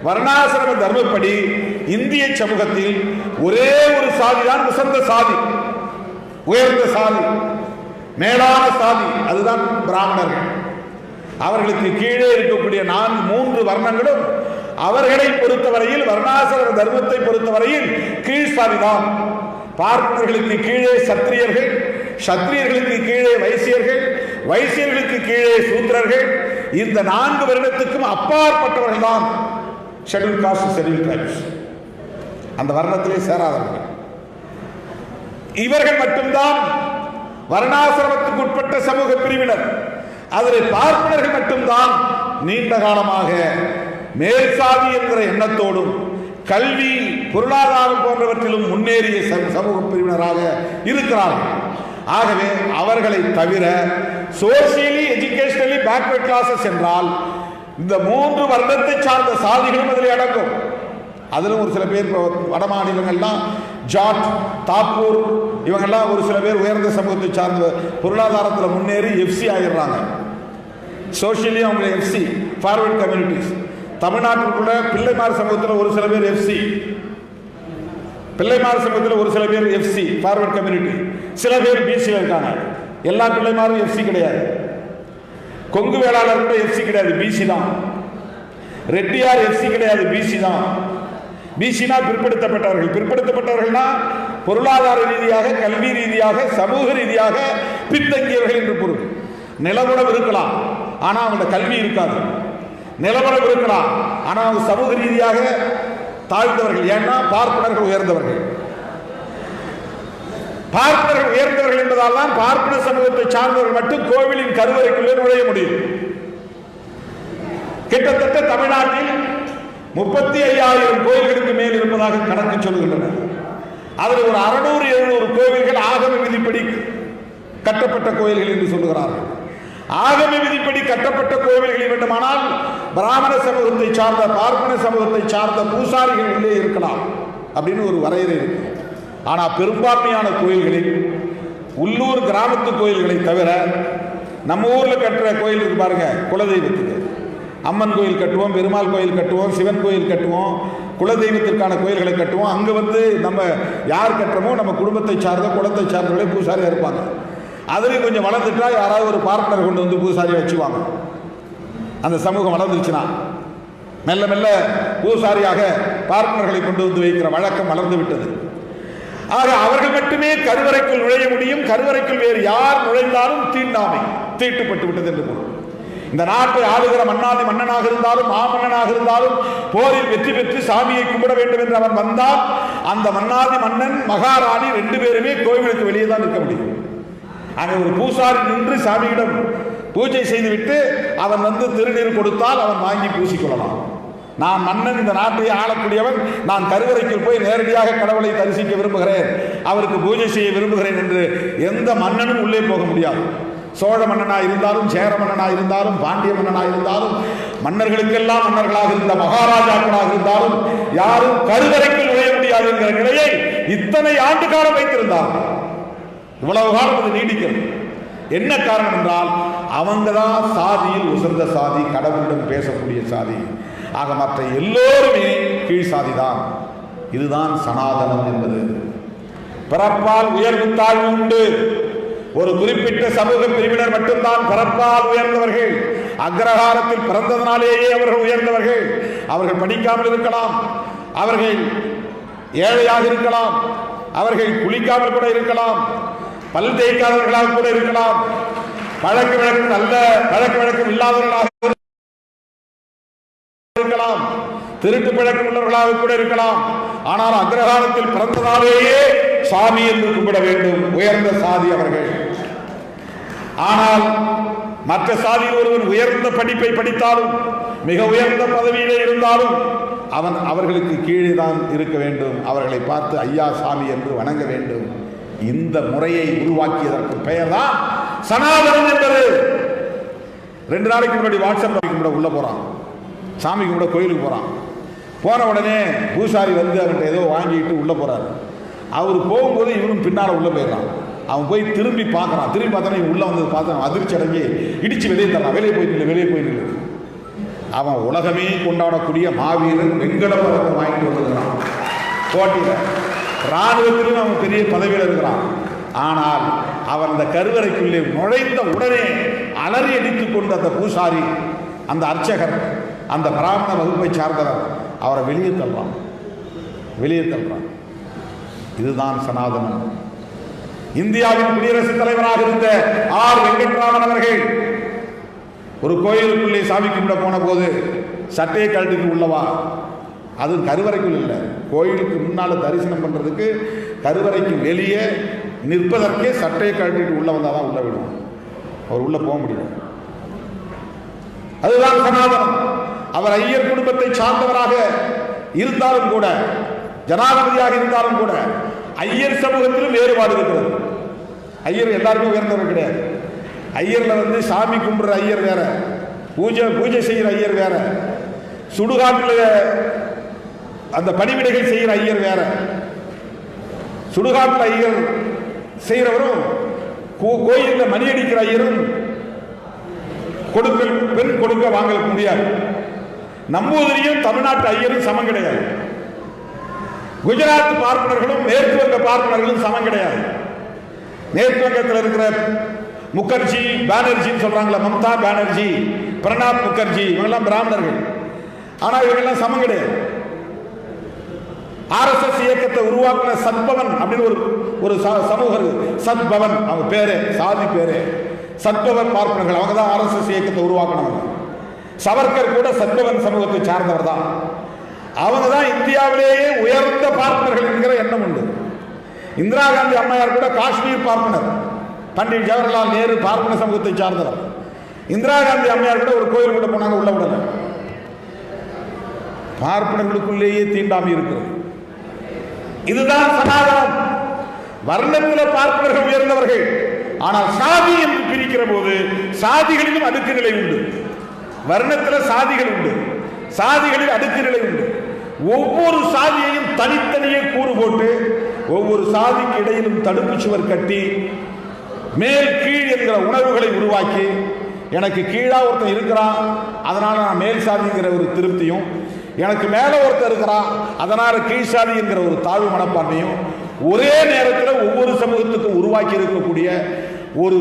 வர்ணாசிரம தர்மப்படி இந்திய சமூகத்தில் ஒரே ஒரு சாதிதான் உசந்த சாதி, உயர்ந்த சாதி, மேலான சாதி, அதுதான் பிராமணர்கள். அவர்களுக்கு கீழே இருக்கக்கூடிய 3 வர்ணங்களும் அவர்களை பொறுத்தவரையில், வர்ணாசிரம தர்மத்தை பொறுத்தவரையில் கீழ் சாதிதான். பார்ப்பனர்களுக்கு கீழே சத்திரியர்கள், சத்திரியர்களுக்கு கீழே வைசியர்கள், வைசியர்களுக்கு கீழே சூத்திரர்கள். இந்த 4 வருடத்துக்கும் அப்பாற்பட்டவர்கள் தான் ஷெட்யூல் காஸ்ட் ஷெட்யூல் ட்ரைப்ஸ், அந்த வர்ணத்திலே சேராதவர்கள். இவர்கள் மட்டும்தான் வர்ணாசிரமத்துக்கு உட்பட்ட சமூக பிரிவினர். அதில் பார்ப்பனர்கள் மட்டும்தான் நீண்ட காலமாக மேல் சாதி என்கிற எண்ணத்தோடும் கல்வி பொருளாதாரம் போன்றவற்றிலும் முன்னேறிய சமூக பிரிவினராக இருக்கிறார்கள். ஆகவே அவர்களை தவிர சோசியலி எஜுகேஷனலி பேக்வர்ட் கிளாஸஸ் என்றால் இந்த 3 வருடத்தை சார்ந்த சாதிகளும் அதில் அடங்கும். அதிலும் ஒரு சில பேர் வட மாநிலங்கள்லாம் ஜாட், தாப்பூர் இவங்கெல்லாம் ஒரு சில பேர் உயர்ந்த சமூகத்தை சார்ந்த பொருளாதாரத்தில் முன்னேறி எஃப்சி ஆகிடுறாங்க. சோசியலி அவங்க எஃப்சி ஃபார்வர்ட் கம்யூனிட்டிஸ். தமிழ்நாட்டுக்குள்ள பிள்ளைமார் சமூகத்தில் ஒரு சில பேர் எஃப்சி, பிள்ளைமார் சமூகத்தில் ஒரு சில பேர் எஃப்சி ஃபார்வர்ட் கம்யூனிட்டி, சில பேர் பிசியில் இருக்காங்க. எல்லா பிள்ளைமாரும் எஃப்சி கிடையாது. கொங்கு வேளாளர் கூட எஃப்சி கிடையாது, பிசி தான். ரெட்டியார் எஃப்சி கிடையாது, பிசி தான். பிசினா பிற்படுத்தப்பட்டவர்கள். பிற்படுத்தப்பட்டவர்கள்னா பொருளாதார ரீதியாக, கல்வி ரீதியாக, சமூக ரீதியாக பின்தங்கியவர்கள் என்று பொருள். நிலவுறவு இருக்கலாம், ஆனால் அவங்களோட கல்வி இருக்காது. நிலவரம் இருக்கலாம், ஆனால் அவங்க சமூக ரீதியாக தாழ்ந்தவர்கள். ஏன்னா பார்ப்பனர்கள் உயர்ந்தவர்கள். பார்ப்பனர்கள் உயர்ந்தவர்கள் என்பதால் தான் பார்ப்பன சமூகத்தை சார்ந்தவர்கள் மட்டும் கோவிலின் கருவறைக்குள்ளே நுழைய முடியும். கிட்டத்தட்ட தமிழ்நாட்டில் 35,000 கோயில்களுக்கு மேல் இருப்பதாக கணக்கு சொல்கின்றன. அதில் ஒரு 600-700 கோவில்கள் ஆகம விதிப்படி கட்டப்பட்ட கோயில்கள் என்று சொல்லுகிறார்கள். ஆகம விதிப்படி கட்டப்பட்ட கோவில்களில் வேண்டுமானால் பிராமண சமூகத்தை சார்ந்த, பார்ப்பன சமூகத்தை சார்ந்த பூசாரிகள் உள்ளே இருக்கலாம் அப்படின்னு ஒரு வரையறை இருக்கு. ஆனால் பெரும்பான்மையான கோயில்களில் உள்ளூர் கிராமத்து கோயில்களை தவிர நம்ம ஊரில் கட்டுற கோயில் இருக்கு பாருங்க, குலதெய்வத்துக்கு அம்மன் கோயில் கட்டுவோம், பெருமாள் கோயில் கட்டுவோம், சிவன் கோயில் கட்டுவோம், குலதெய்வத்திற்கான கோயில்களை கட்டுவோம். அங்கே நம்ம யார் கட்டுறோமோ நம்ம குடும்பத்தை சார்ந்த, குலத்தை சார்ந்தவர்களே பூசாரியாக இருப்பாங்க. அதுலேயும் கொஞ்சம் வளர்ந்துட்டா யாராவது ஒரு பார்ட்னர் கொண்டு வந்து பூசாரியை வச்சுவாங்க. அந்த சமூகம் வளர்ந்துருச்சுன்னா மெல்ல மெல்ல பூசாரியாக பார்ட்னர்களை கொண்டு வந்து வைக்கிற வழக்கம் வளர்ந்து விட்டது. ஆக அவர்கள் மட்டுமே கருவறைக்குள் நுழைய முடியும். கருவறைக்குள் வேறு யார் நுழைந்தாலும் தீண்டாமை தீட்டுப்பட்டு விட்டது என்று பொருள். இந்த நாட்டை ஆளுகிற மன்னாதி மன்னனாக இருந்தாலும் மாமன்னனாக இருந்தாலும் போரில் வெற்றி பெற்று சாமியை கும்பிட வேண்டும் என்று அவன் வந்தால் அந்த மன்னாதி மன்னன் மகாராணி 2 பேருமே கோவிலுக்கு வெளியே தான் நிற்க முடியும். அங்கே ஒரு பூசாரி நின்று சாமியிடம் பூஜை செய்துவிட்டு அவன் வந்து திருநீர் கொடுத்தால் அவன் வாங்கி பூசிக்கொள்ளலாம். நான் மன்னன், இந்த நாட்டை ஆளக்கூடியவன், நான் கருவறைக்கு போய் நேரடியாக கடவுளை தரிசிக்க விரும்புகிறேன், அவருக்கு பூஜை செய்ய விரும்புகிறேன் என்று எந்த மன்னனும் உள்ளே போக முடியாது. சோழ மன்னனாக இருந்தாலும், சேர மன்னனாக இருந்தாலும், பாண்டிய மன்னனாக இருந்தாலும், மன்னர்களுக்கெல்லாம் மன்னர்களாக இருந்த மகாராஜாக்களாக இருந்தாலும் யாரும் கருவறைக்குள் நுழைய முடியாது என்கிற நிலையை இத்தனை ஆண்டு காலம் வைத்திருந்தார். இவ்வளவு காலம் அது நீடிக்கிறது. என்ன காரணம் என்றால் அவங்க தான் சாதியில் உசர்ந்த சாதி, கடவுளிடம் பேசக்கூடிய சாதி. ஆக மற்ற எல்லோருமே கீழ் சாதிதான். இதுதான் சனாதனம் என்பது. பிறப்பால் உயர்வு தாழ்வு உண்டு. ஒரு குறிப்பிட்ட சமூக பிரிவினர் மட்டும்தான் பிறப்பால் உயர்ந்தவர்கள். அக்ரஹாரத்தில் பிறந்ததனாலேயே அவர்கள் உயர்ந்தவர்கள். அவர்கள் படிக்காமல் இருக்கலாம், அவர்கள் ஏழையாக இருக்கலாம், அவர்கள் குளிக்காமல் கூட இருக்கலாம், பல் தேய்க்காதவர்களாக கூட இருக்கலாம், பழக்க வழக்கம் நல்ல பழக்க வழக்கம் இல்லாதவர்களாக இருக்கலாம், திருட்டு பழக்கம் உள்ளவர்களாக கூட இருக்கலாம். ஆனால் அக்ரஹாரத்தில் பிறந்ததாலேயே சாமி என்று கும்பிட வேண்டும், உயர்ந்த சாதி அவர்கள். ஆனால் மற்ற சாதியில் ஒருவன் உயர்ந்த படிப்பை படித்தாலும், மிக உயர்ந்த பதவியிலே இருந்தாலும் அவன் அவர்களுக்கு கீழே தான் இருக்க வேண்டும். அவர்களை பார்த்து ஐயா சாமி என்று வணங்க வேண்டும். இந்த முறையை உருவாக்கியதற்கு பெயர் தான் சனாதனம் என்பது. 2 நாளைக்கு முன்னாடி வாட்ஸ்அப் கும்பிட உள்ள போறான், சாமி கும்பிட கோயிலுக்கு போறான். போன உடனே பூசாரி வந்து அவன்கிட்ட ஏதோ வாங்கிட்டு உள்ள போறாரு. அவர் போகும்போது இவனும் பின்னால உள்ள போயிடறான். அவன் போய் திரும்பி பார்க்கறான். திரும்பி பார்த்தா இவன் உள்ள வந்து பார்த்தான், அதிர்ச்சி அடைஞ்சு இடிச்சு வெளியே தரான். வெளியே போய் நில்லு, வெளியே போய் நில்லு. அவன் உலகமே கொண்டாடக்கூடிய மாவீரன், வெண்கல பதக்கம் வாங்கிட்டு வந்துருக்கிறான் போட்டியில். ராணுவத்திலும் அவன் பெரிய பதவியில் இருக்கிறான். ஆனால் அவன் அந்த கருவறைக்குள்ளே நுழைந்த உடனே அலறி அடித்துக் கொண்டு அந்த பூசாரி, அந்த அர்ச்சகர், அந்த பிராமண வகுப்பை சார்ந்தவர் அவரை வெளியே தள்ளுறான், வெளியே தள்ளுறான். இதுதான் சனாதனம். இந்தியாவின் குடியரசுத் தலைவராக இருந்த ஆர் வெங்கட்ராமன் அவர்கள் ஒரு கோயிலுக்குள்ளே சாமி கும்பிட போன போது சட்டையை கழட்டிட்டு உள்ளவா, அது கருவறைக்குள் இல்லை, கோயிலுக்கு முன்னால் தரிசனம் பண்ணுறதுக்கு கருவறைக்கு வெளியே நிற்பதற்கே சட்டையை கழட்டிட்டு உள்ள வந்தால் தான் உள்ள விடும், அவர் உள்ள போக முடியும். அதுதான் சனாதனம். அவர் ஐயர் குடும்பத்தை சார்ந்தவராக இருந்தாலும் கூட, ஜனாதிபதியாக இருந்தாலும் கூட, ஐயர் சமூகத்திலும் வேறுபாடு இருக்கிறது. ஐயர் எல்லாருமே உயர்ந்தவர் கிடையாது. ஐயர்ல வந்து சாமி கும்பிடுற ஐயர் வேற, பூஜை செய்கிற ஐயர் வேற, சுடுகாட்டில் அந்த பணிவிடைகள் செய்கிற ஐயர் வேற. சுடுகாட்டில் ஐயர் செய்கிறவரும் கோயிலில் மணி அடிக்கிற ஐயரும் கொடுக்கல் பெண் கொடுக்க வாங்க முடியாது. நம்பூதிரியும் தமிழ்நாட்டு ஐயரும் சமம் கிடையாது. குஜராத் பார்ப்பனர்களும் மேற்கு வங்க பார்ப்பனர்களும் சமம் கிடையாது. மேற்கு வங்கத்தில் இருக்கிற முகர்ஜி, பானர்ஜின்னு சொல்றாங்களா, மம்தா பானர்ஜி, பிரணாப் முகர்ஜி, இவங்கெல்லாம் பிராமணர்கள். ஆனால் இவங்கெல்லாம் சமம் கிடையாது. RSS இயக்கத்தை உருவாக்கின சத்பவன் அப்படின்னு ஒரு சமூகம், சத்பவன் அவங்க பேரு, சாதி பேரு சத்பவன் பார்ப்பனர்கள். அவங்க தான் RSS இயக்கத்தை உருவாக்கினவங்க. சவர்கர் கூட சத்பவன் சமூகத்தை சார்ந்தவர் தான். அவங்க தான் இந்தியாவிலேயே உயர்ந்த பார்ப்பனர்கள் என்கிற எண்ணம் உண்டு. இந்திரா காந்தி அம்மையார் கூட காஷ்மீர் பார்ப்பனர். பண்டிட் ஜவஹர்லால் நேரு பார்ப்பன சமூகத்தை சார்ந்தவர். இந்திரா காந்தி அம்மையார் கூட ஒரு கோயில் கூட போனாங்க, உள்ள விடல. பார்ப்பனர்களுக்குள்ளேயே தீண்டாமை இருக்கிறது. இதுதான் சனாதனம். வர்ணத்தில் பார்ப்பனர்கள் உயர்ந்தவர்கள். ஆனால் சாதி என்று பிரிக்கிற போது சாதிகளிலும் அடுக்கு நிலை உண்டு. வர்ணத்தில் சாதிகள் உண்டு, சாதிகளில் அடுக்கு நிலை உண்டு. ஒவ்வொரு சாதியையும் தனித்தனியே கூறு போட்டு ஒவ்வொரு சாதிக்கு இடையிலும் தடுப்பு சுவர் கட்டி மேல் கீழ் என்கிற உணர்வுகளை உருவாக்கி, எனக்கு கீழா ஒருத்தன் இருக்கிறான் அதனால நான் மேல் சாதிங்கிற ஒரு திருப்தியும், எனக்கு மேல ஒருத்தர் இருக்கிறான் அதனால கீழ் சாதி என்கிற ஒரு தாழ்வு மனப்பான்மையும் ஒரே நேரத்தில் ஒவ்வொரு சமூகத்துக்கும் உருவாக்கி இருக்கக்கூடிய ஒரு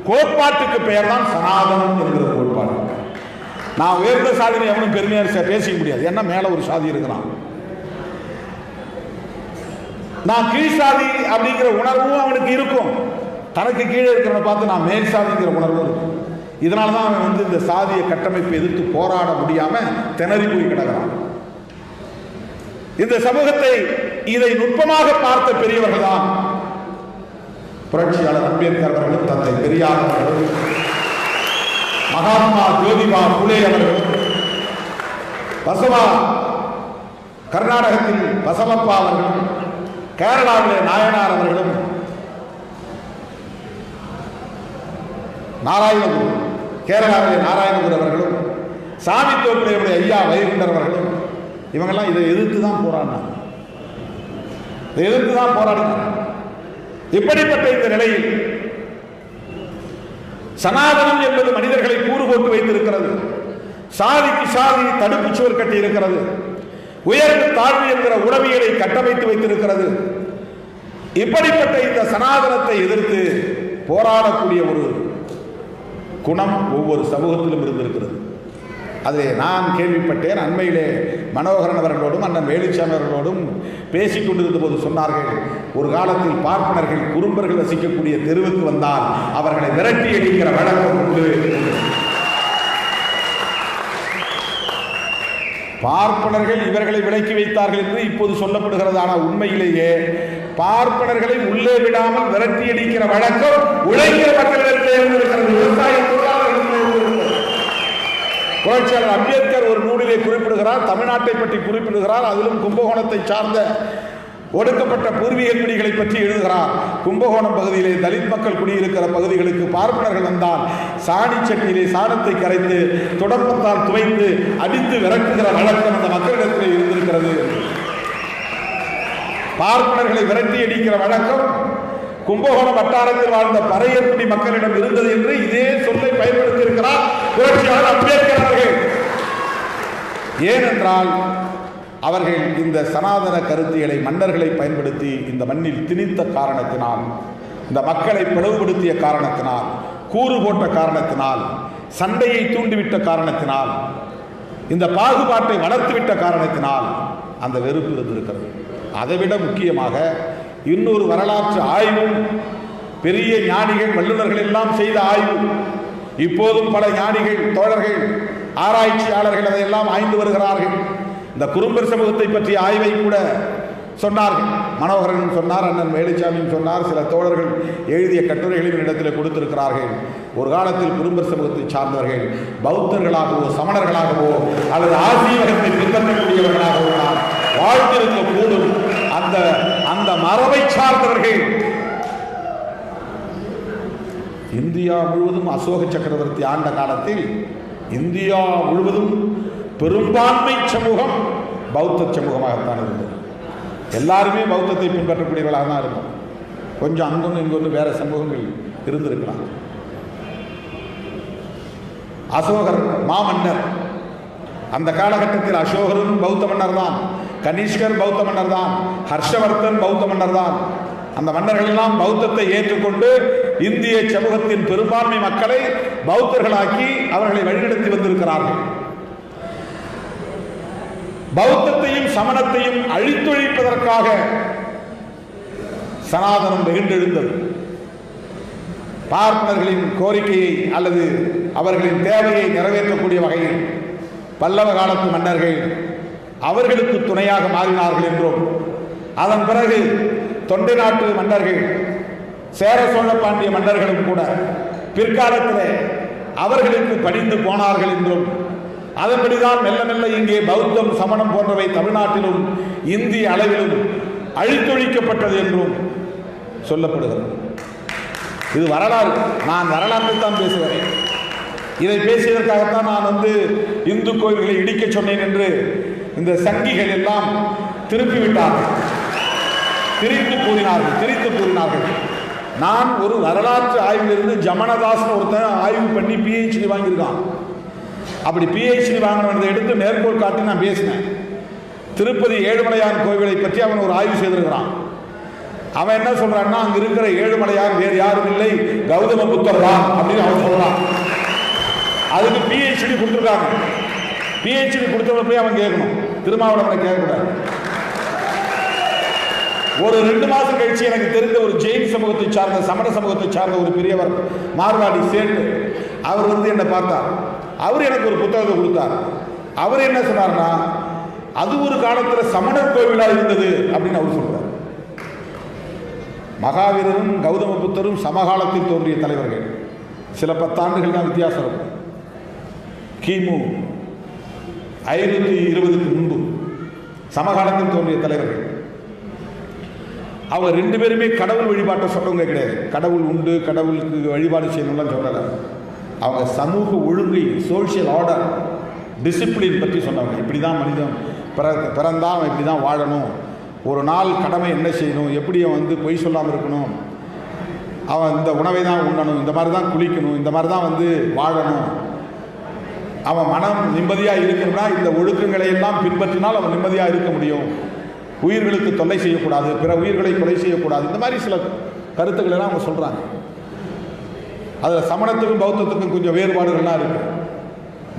கோட்பாட்டுக்கு பெயர் தான் சனாதனம் என்கிற கோட்பாடு. நான் உயர்ந்த சாதியை எவனும் பெருமையாக பேசிக்க முடியாது, ஏன்னா மேல ஒரு சாதி இருக்கிறான். நான் கீழ் சாதி அப்படிங்கிற உணர்வும் அவனுக்கு இருக்கும். தனக்கு கீழே இருக்கிறவனை பார்த்து நான் மேல் சாதிங்கிற உணர்வும் இருக்கும். இதனால தான் அவன் இந்த சாதிய கட்டமைப்பை எதிர்த்து போராட முடியாம திணறி போய் கிடக்கிறான். இந்த சமூகத்தை இதை நுட்பமாக பார்த்த பெரியவர்கள் தான் புரட்சியாளர் அம்பேத்கர் அவர்களும், தந்தை பெரியார் அவர்களும், மகாத்மா ஜோதிபா புலே அவர்களும், பசவா கர்நாடகத்தில் பசவப்பா அவர்களும், கேரளாவிலே நாயனார் அவர்களும், நாராயணகுரு கேரளாவிலே நாராயணகுரு அவர்களும், சாமித்தோப்பிலே ஐயா வைகுண்டர் அவர்களும், இவங்கெல்லாம் இதை எதிர்த்து தான் போராடினாங்க. இதை எதிர்த்து தான் போராடினாங்க. இப்படிப்பட்ட இந்த நிலையில் சனாதனம் என்பது மனிதர்களை கூறு போட்டு வைத்திருக்கிறது. சாதிக்கு சாதி தடுப்பு சுவர் கட்டி இருக்கிறது. உயர்வு தாழ்வு என்கிற உளவியலை கட்டமைத்து வைத்திருக்கிறது. இப்படிப்பட்ட இந்த சனாதனத்தை எதிர்த்து போராடக்கூடிய ஒரு குணம் ஒவ்வொரு சமூகத்திலும் இருந்திருக்கிறது. அதை நான் கேள்விப்பட்டேன். அண்மையிலே மனோகரன் அவர்களோடும் அண்ணன் வேலுச்சாமி அவர்களோடும் பேசிக் கொண்டிருந்த போது சொன்னார்கள், ஒரு காலத்தில் பார்ப்பனர்கள் குறும்பர்கள் வசிக்கக்கூடிய தெருவுக்கு வந்தால் அவர்களை விரட்டி அடிக்கிற வழக்கம் உண்டு. பார்ப்பனர்கள் இவர்களை விலக்கி வைத்தார்கள் என்று இப்போது சொல்லப்படுகிறது. ஆனால் உண்மையிலேயே பார்ப்பனர்களை உள்ளே விடாமல் விரட்டி அடிக்கிற வழக்கம் உழைக்கிற மக்களிடத்திலே இருக்கிறது. விவசாய புரட்சியாளர் அம்பேத்கர் ஒரு நூலிலே குறிப்பிடுகிறார், தமிழ்நாட்டை பற்றி குறிப்பிடுகிறார். அதிலும் கும்பகோணத்தை சார்ந்த ஒடுக்கப்பட்ட பூர்வீக குடிகளை பற்றி எழுதுகிறார். கும்பகோணம் பகுதியிலே தலித் மக்கள் குடியிருக்கிற பகுதிகளுக்கு பார்ப்பனர்கள் வந்தால் சாணி சட்டியிலே சாணத்தை கரைத்து தொடர்பத்தால் துவைத்து அடித்து விரட்டுகிற வழக்கம் அந்த மக்களிடத்திலே இருந்திருக்கிறது. பார்ப்பனர்களை விரட்டி அடிக்கிற வழக்கம் கும்பகோணம் வட்டாரத்தில் வாழ்ந்த பறையர்குடி மக்களிடம் இருந்தது என்று இதே சொல்லை பயன்படுத்தி இருக்கிறார் புரட்சியாளர் அம்பேத்கர் அவர்கள். ஏனென்றால் அவர்கள் இந்த சனாதன கருத்தியலை மன்னர்களை பயன்படுத்தி இந்த மண்ணில் திணித்த காரணத்தினால், இந்த மக்களை பிளவுபடுத்திய காரணத்தினால், கூறு போட்ட காரணத்தினால், சண்டையை தூண்டிவிட்ட காரணத்தினால், இந்த பாகுபாட்டை வளர்த்துவிட்ட காரணத்தினால் அந்த வெறுப்பு இருந்திருக்கிறது. அதைவிட முக்கியமாக இன்னொரு வரலாற்று ஆய்வும், பெரிய ஞானிகள் வல்லுநர்கள் எல்லாம் செய்த ஆய்வு, இப்போதும் பல ஞானிகள் தோழர்கள் ஆராய்ச்சியாளர்கள் அதையெல்லாம் ஆய்ந்து வருகிறார்கள். இந்த குறும்பர் சமூகத்தை பற்றிய ஆய்வை கூட சொன்னார்கள். மனோகரன் சொன்னார், அண்ணன் வேலுச்சாமியும் சொன்னார், சில தோழர்கள் எழுதிய கட்டுரைகளையும் இடத்தில் கொடுத்திருக்கிறார்கள். ஒரு காலத்தில் குறும்பர் சமூகத்தை சார்ந்தவர்கள் பௌத்தர்களாகவோ சமணர்களாகவோ அல்லது ஆசீவகத்தை பின்பற்றக்கூடியவர்களாகவோ வாழ்ந்திருக்க கூடும். அந்த மரபை சார்ந்தவர்கள் இந்தியா முழுவதும் அசோக சக்கரவர்த்தி ஆண்ட காலத்தில் இந்தியா முழுவதும் பெரும்பான்மை சமூகம் பௌத்த சமூகமாகத்தான் இருந்தது. எல்லாருமே பௌத்தத்தை பின்பற்றக்கூடியவர்களாக தான் இருக்கும். கொஞ்சம் அங்கொன்று இங்கொன்று வேற சமூகங்கள் இருந்திருக்கலாம். அசோகர் மாமன்னர், அந்த காலகட்டத்தில் அசோகரும் பௌத்த மன்னர் தான், கனிஷ்கர் பௌத்த மன்னர் தான், ஹர்ஷவர்தன் பௌத்த மன்னர் தான். அந்த மன்னர்கள் எல்லாம் பௌத்தத்தை ஏற்றுக்கொண்டு இந்திய சமூகத்தின் பெரும்பான்மை மக்களை பௌத்தர்களாக்கி அவர்களை வழிநடத்தி வந்திருக்கிறார்கள். பௌத்தத்தையும் சமணத்தையும் அழித்தொழிப்பதற்காக சனாதனம் வெகுண்டெழுந்தது. பார்ப்பனர்களின் கோரிக்கையை அல்லது அவர்களின் தேவையை நிறைவேற்றக்கூடிய வகையில் பல்லவ காலத்து மன்னர்கள் அவர்களுக்கு துணையாக மாறினார்கள் என்றும், அதன் பிறகு தொண்டை நாட்டு மன்னர்கள் சேர சோழ பாண்டிய மன்னர்களும் கூட பிற்காலத்திலே அவர்களுக்கு பணிந்து போனார்கள் என்றும், அதன்படிதான் மெல்ல மெல்ல இங்கே பௌத்தம் சமணம் போன்றவை தமிழ்நாட்டிலும் இந்திய அளவிலும் அழித்தொழிக்கப்பட்டது என்றும் சொல்லப்படுகிறது. இது வரலாறு. நான் வரலாற்றை தான் பேசுகிறேன். இதை பேசியதற்காகத்தான் நான் இந்து கோயில்களை இடிக்க சொன்னேன் என்று இந்த சங்கிகள் எல்லாம் திருப்பிவிட்டார்கள், திரித்து கூறினார்கள். நான் ஒரு வரலாற்று ஆய்விலிருந்து ஜமனதாஸ் ஒருத்தன் ஆய்வு பண்ணி PhD வாங்கியிருக்கான். அப்படி PhD வாங்கினதை எடுத்து மேற்கோள் காட்டி நான் பேசினேன். திருப்பதி ஏழுமலையான் கோவிலை பற்றி அவன் ஒரு ஆய்வு செய்திருக்கிறான். அவன் என்ன சொல்றான்னா, அங்க இருக்கிற ஏழுமலையான் வேறு யாரும் இல்லை, கௌதம புத்தர் தான் அப்படின்னு அவன் சொல்றான். அதுக்கு PhD கொடுத்துருக்காங்க. PhD கொடுத்தவங்க போய் அவன் கேட்கணும், திருமாவளவனை கேட்கக்கூடாது. ஒரு 2 மாசம் கழிச்சு எனக்கு தெரிந்த ஒரு ஜெயின் சமூகத்தை சார்ந்த சமண சமூகத்தை சார்ந்த ஒரு பெரியவர் மார்வாடி சேர்ந்து அவர் வந்து என்னை பார்த்தார். அவர் எனக்கு ஒரு புத்தகத்தை கொடுத்தார். அவர் என்ன சொன்னார்னா, அது ஒரு காலத்தில் சமணர் கோவிலா இருந்தது அப்படின்னு அவர் சொல்றார். மகாவீரரும் கௌதம புத்தரும் சமகாலத்தில் தோன்றிய தலைவர்கள். சில 10 ஆண்டுகள் தான் வித்தியாசம் இருக்கும். கிமு 520க்கு முன்பு சமகாலத்தில் தோன்றிய தலைவர்கள். அவங்க 2 பேருமே கடவுள் வழிபாட்டை சொல்றவங்க கிடையாது. கடவுள் உண்டு, கடவுளுக்கு வழிபாடு செய்யணும்லாம் சொல்லலை. அவங்க சமூக ஒழுங்கை, சோசியல் ஆர்டர், டிசிப்ளின் பற்றி சொன்னவங்க. இப்படி தான் மனிதன் பிறந்தா அவன் இப்படி தான் வாழணும், ஒரு நாள் கடமை என்ன செய்யணும், எப்படி அவன் வந்து பொய் சொல்லாமல் இருக்கணும், அவன் இந்த உணவை தான் உண்ணணும், இந்த மாதிரி தான் குளிக்கணும், இந்த மாதிரி தான் வந்து வாழணும், அவன் மனம் நிம்மதியாக இருக்கணும்னா இந்த ஒழுக்கங்களை எல்லாம் பின்பற்றினால் அவன் நிம்மதியாக இருக்க முடியும், உயிர்களுக்கு தொல்லை செய்யக்கூடாது, பிற உயிர்களை கொலை செய்யக்கூடாது, இந்த மாதிரி சில கருத்துக்கள் எல்லாம் அவங்க சொல்கிறாங்க. அதில் சமணத்துக்கும் பௌத்தத்துக்கும் கொஞ்சம் வேறுபாடுகள்லாம் இருக்குது.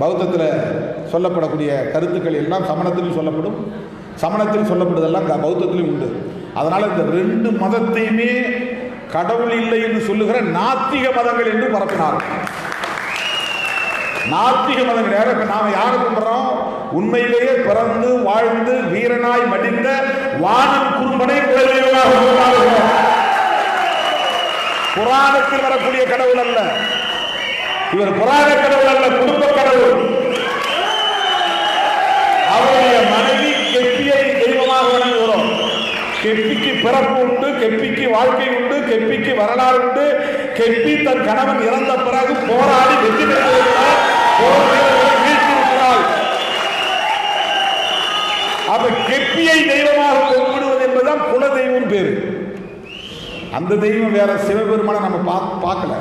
பௌத்தத்தில் சொல்லப்படக்கூடிய கருத்துக்கள் எல்லாம் சமணத்திலும் சொல்லப்படும், சமணத்தில் சொல்லப்படுவதெல்லாம் பௌத்தத்திலும் உண்டு. அதனால் இந்த 2 மதத்தையுமே கடவுள் இல்லை என்று சொல்லுகிற நாத்திக மதங்கள் என்று பரப்பினார்கள். நாத்திக மதங்கள் யாரும் இப்போ நாம் யாரை கும்பிட்றோம்? உண்மையிலேயே பிறந்து வாழ்ந்து வீரனாய் மடிந்த வானம் குறும்பனை குலதெய்வமாக புராணத்தில் வரக்கூடிய கடவுள் அல்ல. இவர் புராண கடவுள் அல்ல, குடும்ப கடவுள். அவருடைய மனைவி கெப்பியை தெய்வமாக வணங்குகிறோம். கெப்பிக்கு பிறப்பு உண்டு, கெப்பிக்கு வாழ்க்கை உண்டு, கெப்பிக்கு வரலாறு உண்டு. கெப்பி தன் கணவன் இறந்த பிறகு போராடி வெற்றி பெற்றிருக்கிறார், போர் வீரர்களை வீழ்த்தியிருக்கிறார். அப்ப கெப்பியை தெய்வமாக கும்பிடுவது என்பதுதான் குல தெய்வம் பேரு. அந்த தெய்வம் வேற. சிவபெருமான நம்ம பார்க்கல,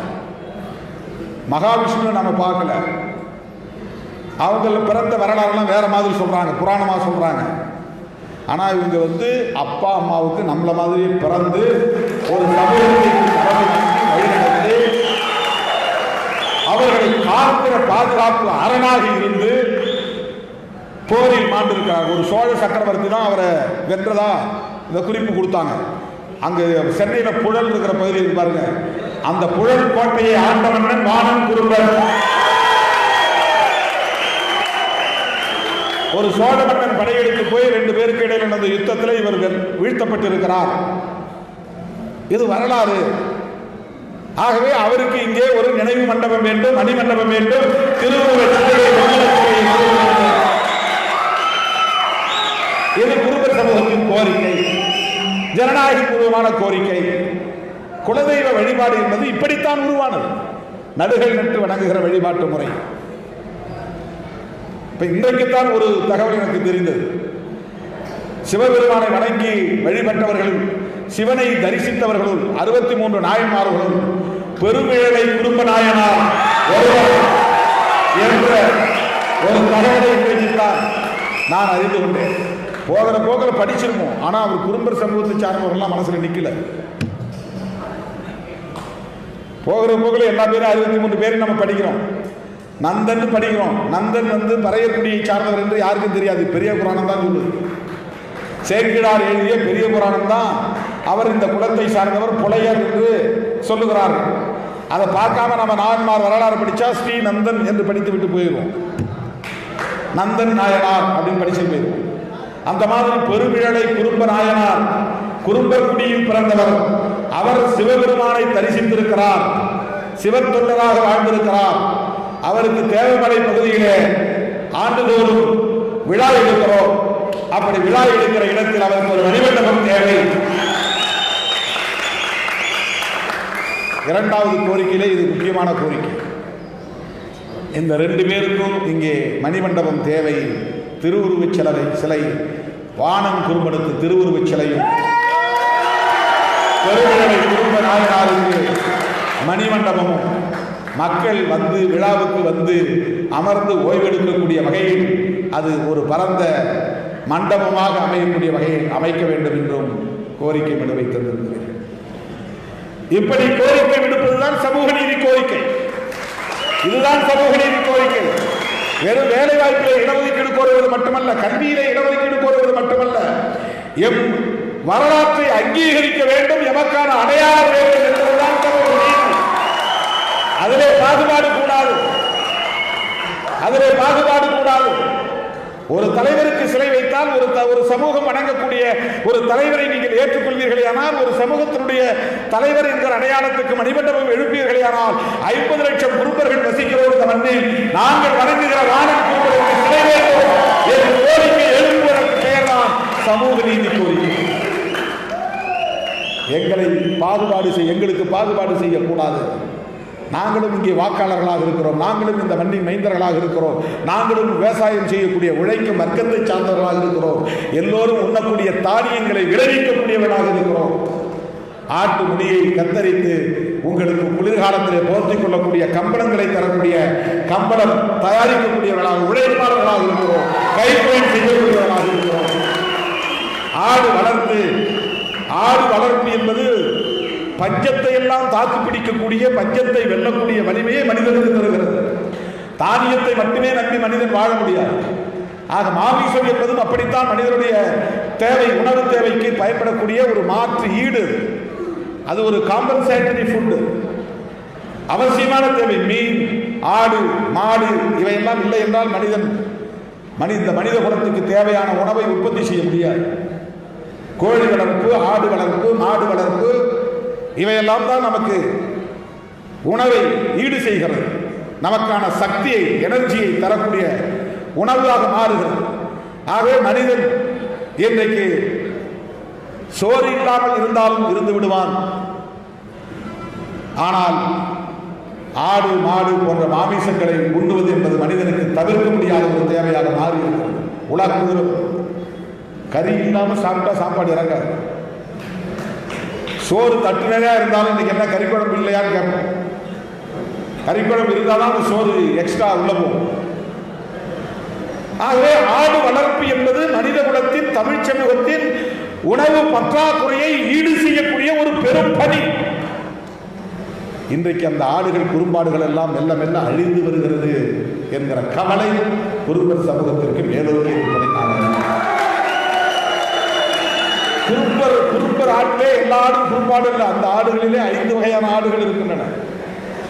மகாவிஷ்ணு நம்ம பார்க்கல. அவங்கள பிறந்த வரலாறுலாம் வேற மாதிரி சொல்றாங்க, புராணமாக சொல்றாங்க. ஆனா இவங்க வந்து அப்பா அம்மாவுக்கு நம்மள மாதிரி பிறந்து ஒரு சமூகத்தை வழிநடத்தி அவர்களை காக்கிற பாதுகாப்பு அரணாக இருந்து போரில் மாண்டிருக்காங்க. ஒரு சோழ சக்கரவர்த்தி தான் அவரை வென்றதா இந்த குறிப்பு கொடுத்தாங்க. அங்கு சென்னையில் புழல் இருக்கிற பகுதியில் பாருங்க, அந்த புழல் கோட்டையை ஆண்ட மன்னன் வானம் குறும்பன். ஒரு சோழ மன்னன் படையெடுத்து போய் 2 பேருக்கு இடையில் நடந்த யுத்தத்தில் இவர் வீழ்த்தப்பட்டிருக்கிறார். இது வரலாறு. ஆகவே அவருக்கு இங்கே ஒரு நினைவு மண்டபம் வேண்டும், மணிமண்டபம் வேண்டும், திருவுருவச் சிலையை இது குருபர் சமூகத்தின் கோரிக்கை, ஜனநாயக பூர்வமான கோரிக்கை. குலதெய்வ வழிபாடு என்பது இப்படித்தான் உருவானது. நடுகள் நட்டு வணங்குகிற வழிபாட்டு முறை. இப்ப இன்றைக்குத்தான் ஒரு தகவல் எனக்கு தெரிந்தது. சிவபெருமானை வணங்கி வழிபட்டவர்களும் சிவனை தரிசித்தவர்களும் 63 நாயன்மார்களும் பெருமிழலை குடும்ப நாயனார் என்ற ஒரு தகவலை இன்றைக்குத்தான் நான் அறிந்து கொண்டேன். போகிற போக்கில் படிச்சிருக்கோம், ஆனா அவர் குறும்பர் சமூகத்தை சார்ந்தவர்கள்லாம் மனசுல நிக்கல. போகிற போக்கில் எல்லா பேரும் 63 பேரும் நம்ம படிக்கிறோம், நந்தன் படிக்கிறோம். நந்தன் வந்து பறையக்குடியை சார்ந்தவர் என்று யாருக்கும் தெரியாது, பெரிய புராணம் தான் சொல்லுது. சேக்கிழார் எழுதிய பெரிய புராணம் தான் அவர் இந்த குலத்தை சார்ந்தவர் புலையர் என்று சொல்லுகிறார். அதை பார்க்காம நம்ம நாயன்மார் வரலாறு படிச்சா ஸ்ரீ நந்தன் என்று படித்து விட்டு போயிடுவோம். நந்தன் நாயனார் அப்படின்னு படிச்சு போயிடுவோம். அந்த மாதிரி பெருமிழலை குறும்ப நாயனார் குறும்பர் குடியில் பிறந்தவர். அவர் சிவபெருமானை தரிசித்திருக்கிறார், சிவத்தொண்டராக வாழ்ந்திருக்கிறார். அவருக்கு தேவமலை பகுதியிலே ஆண்டுதோறும் விழா எடுக்கிறோம். அப்படி விழா எடுக்கிற இடத்தில் அவருக்கு ஒரு மணிமண்டபம் தேவை. 2வது கோரிக்கையிலே இது முக்கியமான கோரிக்கை. இந்த 2 பேருக்கும் இங்கே மணிமண்டபம் தேவை. திருவுருவச் சிலை வானம் குறும்பனுக்கு திருவுருவச் சிலையும், பெருமிழலை குறும்ப நாயனாருக்கு மணிமண்டபமும் மக்கள் வந்து விழாவுக்கு வந்து அமர்ந்து ஓய்வெடுக்கக்கூடிய வகையில் அது ஒரு பரந்த மண்டபமாக அமையக்கூடிய வகையில் அமைக்க வேண்டும் என்றும் கோரிக்கை விடு வைத்திருக்கிறார்கள். இப்படி கோரிக்கை விடுப்பதுதான் சமூக நீதி கோரிக்கை. இதுதான் சமூக நீதி கோரிக்கை. வெறும் வேலை வாய்ப்பிலே இடஒதுக்கீடு கோருவது மட்டுமல்ல, கல்வியிலே இடஒதுக்கீடு கோருவது மட்டுமல்ல, எம் வரலாற்றை அங்கீகரிக்க வேண்டும், எமக்கான அடையாளம் வேண்டும் என்பதுதான் தமிழ் நீதி. அதிலே பாகுபாடு கூடாது, அதிலே பாகுபாடு கூடாது. ஒரு தலைவருக்கு சிலை வைத்தால் ஒரு சமூகம் வணங்கக்கூடிய ஒரு தலைவரை நீங்கள் ஏற்றுக்கொள்வீர்களே ஆனால், ஒரு சமூகத்தினுடைய தலைவர் என்கிற அடையாளத்துக்கு மணிமண்டபம் எழுப்பீர்களே ஆனால், 50 லட்சம் குருப்பர்கள் வசிக்கிறோம் இந்த மண்ணில், நாங்கள் வணங்குகிற வானம் குருப்பருக்கு சிலை வேண்டும் என்று கோரிக்கை எழுப்புவதற்கு பெயர்தான் சமூக நீதி கோரிக்கை. எங்களுக்கு பாகுபாடு செய்யக்கூடாது. நாங்களும் இங்கே வாக்காளர்களாக இருக்கிறோம், நாங்களும் இந்த மண்ணின் மைந்தர்களாக இருக்கிறோம், நாங்களும் விவசாயம் செய்யக்கூடிய உழைக்கும் வர்க்கத்தை சார்ந்தவர்களாக இருக்கிறோம், எல்லோரும் உண்ணக்கூடிய தானியங்களை விளைவிக்கக்கூடியவர்களாக இருக்கிறோம். ஆட்டு முடியை கத்தரித்து உங்களுக்கு குளிர்காலத்திலே போர்த்திக் கொள்ளக்கூடிய கம்பளங்களை தரக்கூடிய கம்பளம் தயாரிக்கக்கூடியவர்களாக உழைப்பாளர்களாக இருக்கிறோம், கைப்பயன் செய்யக்கூடியவர்களாக இருக்கிறோம். ஆடு வளர்ப்பு என்பது பஞ்சத்தை எல்லாம் தாக்கு பிடிக்கக்கூடிய, பஞ்சத்தை வெல்லக்கூடிய வலிமையை மனிதனுக்கு தருகிறது. தானியத்தை மட்டுமே நம்பி மனிதன் வாழ முடியாது. ஆக மாமிசம் என்பதும் அப்படித்தான் மனிதனுடைய தேவை, உணவு தேவைக்கு பயன்படக்கூடிய ஒரு மாற்று ஈடு. அது ஒரு காம்பன்சேட்டரி ஃபுட், அவசியமான தேவை. மீன், ஆடு, மாடு இவையெல்லாம் இல்லை என்றால் இந்த மனித குலத்துக்கு தேவையான உணவை உற்பத்தி செய்ய முடியாது. கோழி வளர்ப்பு, ஆடு வளர்ப்பு, மாடு வளர்ப்பு இவையெல்லாம் தான் நமக்கு உணவை ஈடு செய்கிறது, நமக்கான சக்தியை, எனர்ஜியை தரக்கூடிய உணவாக மாறுகிறது. ஆகவே மனிதன் இன்றைக்கு சோறு இல்லாமல் இருந்தாலும் இருந்து விடுவான். ஆனால் ஆடு, மாடு போன்ற மாமிசங்களை உண்ணுவது என்பது மனிதனுக்கு தவிர்க்க முடியாத ஒரு தேவையாக மாறியிருக்கிறது. உலகம் கறி இல்லாமல் சாப்பிட்டா சாப்பாடு இறங்காது. சோறு தட்டு நிறையா இருந்தாலும் இன்னைக்கு என்ன கறிக்குழம்பு இல்லையான்னு கேட்போம். கறிக்குழம்பு இருந்தாலும் அந்த சோறு எக்ஸ்ட்ரா உள்ள போகும். ஆகவே ஆடு வளர்ப்பு என்பது மனித குலத்தின், தமிழ் சமூகத்தின் உணவு பற்றாக்குறையை ஈடு செய்யக்கூடிய ஒரு பெரும் பணி. இன்றைக்கு அந்த ஆடுகள், குறும்பாடுகள் எல்லாம் மெல்ல மெல்ல அழிந்து வருகிறது என்கிற கவலை குறும்பர் சமூகத்திற்கு மேலோங்கி இருப்பதை குறும்பர் ஆட்டிலே எல்லா ஆடும் குறும்பாடு இல்லை. அந்த ஆடுகளிலே 5 வகையான ஆடுகள் இருக்கின்றன.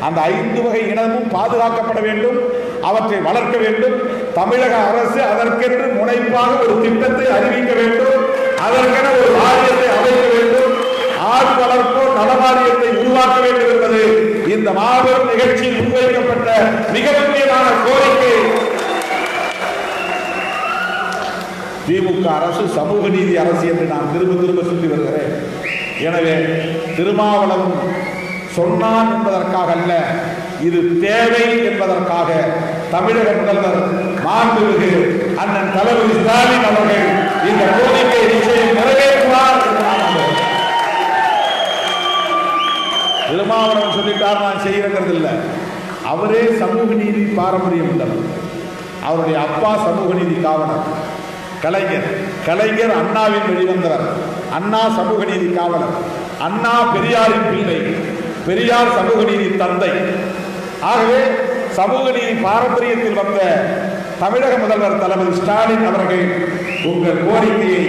அந்த 5 வகை இனமும் பாதுகாக்கப்பட வேண்டும், அவற்றை வளர்க்க வேண்டும். தமிழக அரசு அதற்கென்று முனைப்பாக ஒரு திட்டத்தை அறிவிக்க வேண்டும், அதற்கென ஒரு வாரியத்தை அமைக்க வேண்டும், ஆடு வளர்ப்போர் நல வாரியத்தை உருவாக்க வேண்டும் என்பது இந்த மாபெரும் நிகழ்ச்சியில் முன்வைக்கப்பட்ட மிக முக்கியமான கோரிக்கை. திமுக அரசு சமூக நீதி அரசு என்று நான் திரும்ப சொல்லி வருகிறேன். எனவே திருமாவளவன் சொன்னான் என்பதற்காக அல்ல, இது தேவை என்பதற்காக தமிழக முதல்வர் மாண்புமிகு அண்ணன் தளபதி ஸ்டாலின் அவர்கள் இந்த கோரிக்கையை நிச்சயம் நிறைவேற்றுவார். திருமாவளவன் சொல்லிட்டார் நான் செய்யறது இல்லை. அவரே சமூக நீதி பாரம்பரியம் உள்ளவர். அவருடைய அப்பா சமூக நீதி காவலர் கலைஞர் அண்ணாவின் வெளிவந்தவர். அண்ணா சமூக நீதி காவலர், அண்ணா பெரியாரின் பிள்ளை, பெரியார் சமூக நீதி தந்தை. ஆகவே சமூக நீதி பாரம்பரியத்தில் வந்த தமிழக முதல்வர் தளபதி ஸ்டாலின் அவர்கள் உங்கள் கோரிக்கையை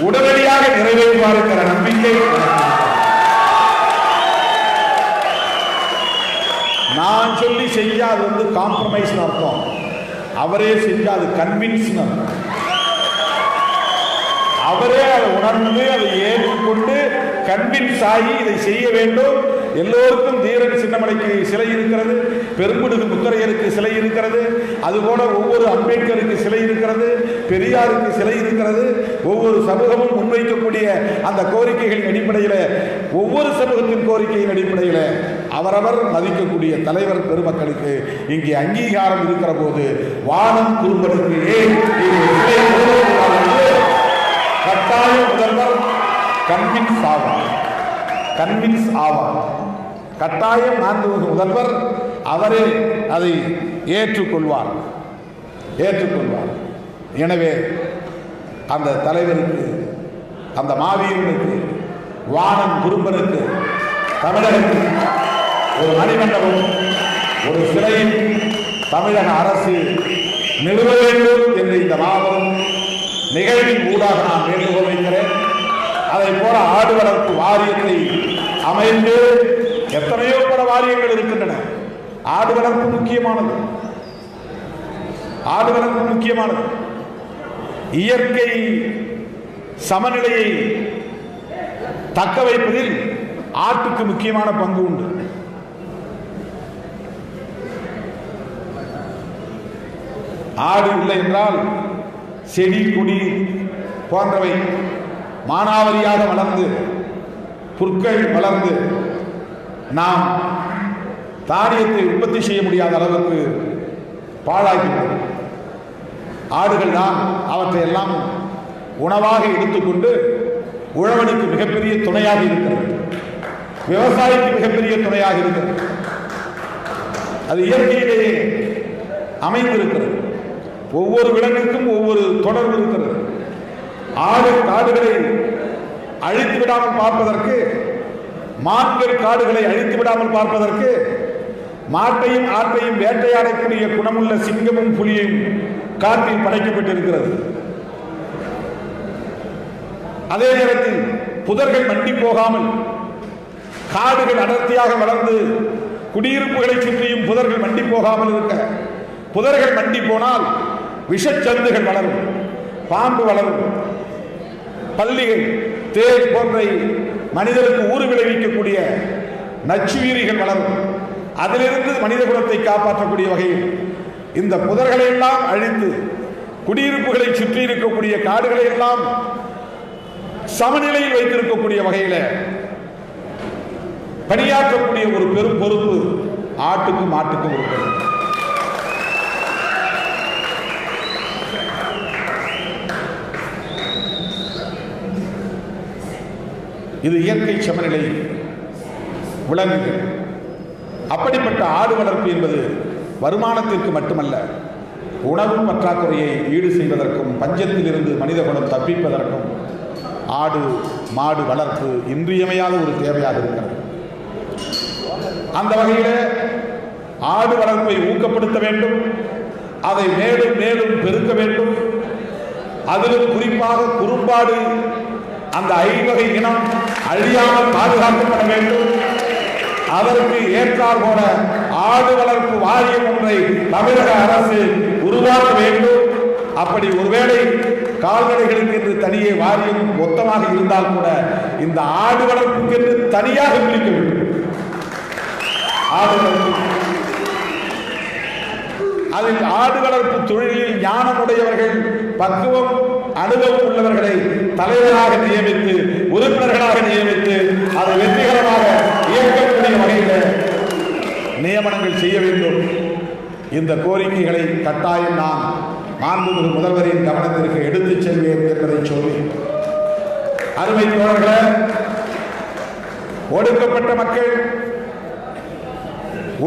உடனடியாக நிறைவேற்றுவார் என்கிற நம்பிக்கை. நான் சொல்லி செஞ்சா அது காம்ப்ரமைஸ் அர்த்தம். அவரே செஞ்சா அது கன்வின்ஸ். அவரே அதை உணர்ந்து அதை ஏற்றுக்கொண்டு கன்வின்ஸ் ஆகி இதை செய்ய வேண்டும். எல்லோருக்கும் தீரன் சின்னமலைக்கு சிலை இருக்கிறது, பெரும்புடுகு முத்தரையருக்கு சிலை இருக்கிறது, அதுபோல ஒவ்வொரு அம்பேத்கருக்கு சிலை இருக்கிறது, பெரியாருக்கு சிலை இருக்கிறது. ஒவ்வொரு சமூகமும் முன்வைக்கக்கூடிய அந்த கோரிக்கைகளின் அடிப்படையில், ஒவ்வொரு சமூகத்தின் கோரிக்கையின் அடிப்படையில் அவரவர் மதிக்கக்கூடிய தலைவர் பெருமக்களுக்கு இங்கே அங்கீகாரம் இருக்கிற போது வானம் குறும்பருக்கு கட்டாயம் முதல்வர் கன்வின்ஸ் ஆவார். கட்டாயம் மாண்புமிகு முதல்வர் அவரே அதை ஏற்றுக்கொள்வார். எனவே அந்த தலைவருக்கு, அந்த மாவீரனுக்கு, வானம் குறும்பனுக்கு தமிழகத்தில் ஒரு மணிமண்டபம், ஒரு சிலையில் தமிழக அரசு நிறுவ வேண்டும் என்று இந்த மாபெரும் நிகழ்வின் ஊடாக நான் வேண்டுகோள் வைக்கிறேன். அதை போல ஆடு வளர்ப்பு வாரியத்தை அமைந்து எத்தனையோ பல வாரியங்கள் இருக்கின்றன. ஆடு வளர்ப்பு முக்கியமானது. ஆடு வளர்ப்பு முக்கியமானது. இயற்கை சமநிலையை தக்க வைப்பதில் ஆட்டுக்கு முக்கியமான பங்கு உண்டு. ஆடு இல்லை என்றால் செடி கொடி போன்றவை மானாவரியாக வளர்ந்து புற்கள் வளர்ந்து நாம் தானியத்தை உற்பத்தி செய்ய முடியாத அளவுக்கு பாழாகிவிடும். ஆடுகள் தான் அவற்றை எல்லாம் உணவாக எடுத்துக்கொண்டு உழவனுக்கு மிகப்பெரிய துணையாக இருக்கிறது, விவசாயிக்கு மிகப்பெரிய துணையாக இருக்கிறது. அது இயற்கையிலேயே அமைந்திருக்கிறது. ஒவ்வொரு விலங்குக்கும் ஒவ்வொரு தொடர்பு இருக்கிறது. காடுகளை அழித்து விடாமல் பார்ப்பதற்கு, மான்கள் காடுகளை அழித்து விடாமல் பார்ப்பதற்கு, மாட்டையும் ஆட்டையும் வேட்டையாடக்கூடிய குணமுள்ள சிங்கமும் புலியும் காட்டில் படைக்கப்பட்டிருக்கிறது. அதே நேரத்தில் புதர்கள் மண்டி போகாமல் காடுகள் அடர்த்தியாக வளர்ந்து குடியிருப்புகளை சுற்றியும் புதர்கள் மண்டி போகாமல் இருக்க, புதர்கள் மண்டி போனால் விஷச்சந்துகள் வளரும், பாம்பு வளரும், பல்லிகள் தேள் போன்ற மனிதருக்கு ஊறு விளைவிக்கக்கூடிய நச்சுயிரிகள் வளரும். அதிலிருந்து மனித குலத்தை காப்பாற்றக்கூடிய வகையில் இந்த புதர்களை எல்லாம் அழித்து குடியிருப்புகளை சுற்றி இருக்கக்கூடிய காடுகளை எல்லாம் சமநிலையில் வைத்திருக்கக்கூடிய வகையில் பணியாற்றக்கூடிய ஒரு பெரும் பொறுப்பு ஆட்டுக்கும் மாட்டுக்கும் இருக்கிறது. இது இயற்கை சமநிலை விலங்குகள். அப்படிப்பட்ட ஆடு வளர்ப்பு என்பது வருமானத்திற்கு மட்டுமல்ல, உணவு பற்றாக்குறையை ஈடு செய்வதற்கும் பஞ்சத்தில் இருந்து மனித குலம் தப்பிப்பதற்கும் ஆடு மாடு வளர்ப்பு இன்றியமையாத ஒரு தேவையாக இருக்கிறது. அந்த வகையில் ஆடு வளர்ப்பை ஊக்கப்படுத்த வேண்டும், அதை மேலும் மேலும் பெருக்க வேண்டும். அதிலும் குறிப்பாக குறும்பாடு அந்த ஐவகை இனம் அழியாமல் பாதுகாக்கப்பட வேண்டும். அதற்கு ஏற்றார் போல ஆடு வளர்ப்பு வாரியம் ஒன்றை தமிழக அரசு உருவாக்க வேண்டும். அப்படி ஒருவேளை கால்நடைகளுக்கு என்று தனியே வாரியம் மொத்தமாக இருந்தால் கூட இந்த ஆடு வளர்ப்புக்கு என்று தனியாக பிரிக்க வேண்டும். அதில் ஆடு வளர்ப்பு தொழிலில் ஞானமுடையவர்கள், பக்குவம் அனுபவம் உள்ளவர்களை தலைவராக நியமித்து, உறுப்பினர்களாக நியமித்து அதை வெற்றிகரமாக இயக்கக்கூடிய வகையில் நியமனங்கள் செய்ய வேண்டும். இந்த கோரிக்கைகளை கட்டாயம் நான் மாண்புமிகு முதல்வரின் கவனத்திற்கு எடுத்துச் செல்வேன் என்பதை சொல்லி, அருமை தோழர்களே, ஒடுக்கப்பட்ட மக்கள்,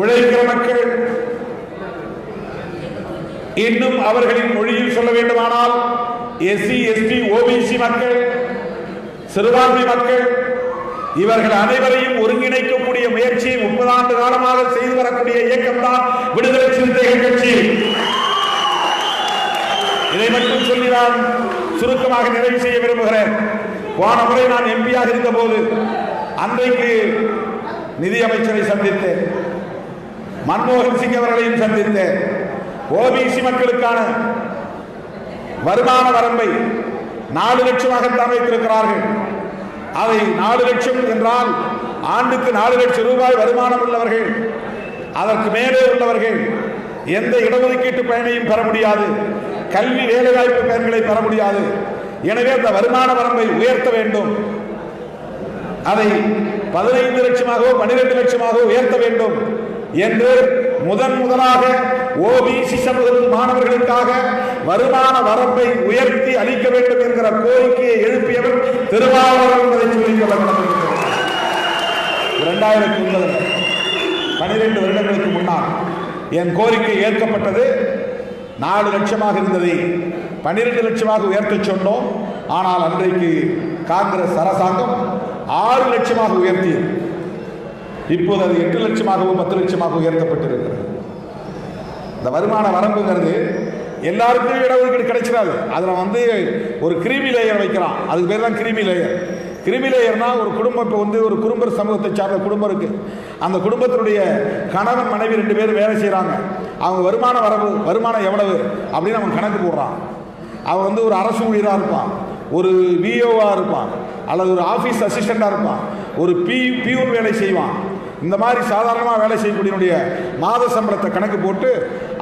உழைக்கிற மக்கள், இன்னும் அவர்களின் மொழியில் சொல்ல வேண்டுமானால் எஸ்சி எஸ்டி ஓபிசி மக்கள், சிறுபான்மை மக்கள், இவர்கள் அனைவரையும் ஒருங்கிணைக்கக்கூடிய முயற்சியை 30 ஆண்டு காலமாக செய்து வரக்கூடிய இயக்கம் தான் விடுதலை சிறுத்தைகள் கட்சி. இதை மட்டும் சொல்லி நான் சுருக்கமாக நிறைவு செய்ய விரும்புகிறேன். போன முறை நான் எம்பியாக இருந்த போது அன்றைக்கு நிதியமைச்சரை சந்தித்தேன், மன்மோகன் சிங் அவர்களையும் சந்தித்தேன். ஓபிசி மக்களுக்கான வருமான வரம்பை 4 லட்சமாக வைத்திருக்கிறார்கள். அதை 4 லட்சம் என்றால் ஆண்டுக்கு 4 லட்சம் ரூபாய் வருமானம் உள்ளவர்கள், அதற்கு மேலே உள்ளவர்கள் எந்த இடஒதுக்கீட்டு பயனையும் பெற முடியாது, கல்வி வேலைவாய்ப்பு பயன்களை பெற முடியாது. எனவே அந்த வருமான வரம்பை உயர்த்த வேண்டும். அதை 15 லட்சமாகவோ 12 லட்சமாகவோ உயர்த்த வேண்டும் என்று முதலாக ஓபிசி சமூகத்து மாணவர்களுக்காக வருமான வரம்பை உயர்த்தி அளிக்க வேண்டும் என்கிற கோரிக்கையை எழுப்பியவர் திருமாவளவன் என்பதை சொல்லிக் கொள்ள கடமைப்பட்டிருக்கிறார். 2009 12 வருடங்களுக்கு முன்னால் என் கோரிக்கை ஏற்கப்பட்டது. 4 லட்சமாக இருந்ததை 12 லட்சமாக உயர்த்த சொன்னோம். ஆனால் அன்றைக்கு காங்கிரஸ் அரசாங்கம் 6 லட்சமாக உயர்த்தியது. இப்போது அது 8 லட்சமாகவும் 10 லட்சமாக உயர்த்தப்பட்டிருக்கிறது. இந்த வருமான வரம்புங்கிறது எல்லாருக்கும் இடஒதுக்கீடு கிடைச்சிடாது. அதில் வந்து ஒரு கிரீமி லேயர் வைக்கிறான். அதுக்கு பேர் தான் கிரீமி லேயர். கிரீமி லேயர்னா ஒரு குடும்பம், இப்போ வந்து ஒரு குடும்ப சமூகத்தை சார்ந்த குடும்பம் இருக்குது. அந்த குடும்பத்தினுடைய கணவன் மனைவி 2 பேரும் வேலை செய்கிறாங்க. அவங்க வருமானம் எவ்வளவு அப்படின்னு அவன் கணக்கு போடுறான். அவன் வந்து ஒரு அரசு ஊழியராக இருப்பான், ஒரு விஓவாக இருப்பான், அல்லது ஒரு ஆஃபீஸ் அசிஸ்டண்டாக இருப்பான், ஒரு பியூன் வேலை செய்வான். இந்த மாதிரி சாதாரணமாக வேலை செய்யக்கூடியனுடைய மாத சம்பளத்தை கணக்கு போட்டு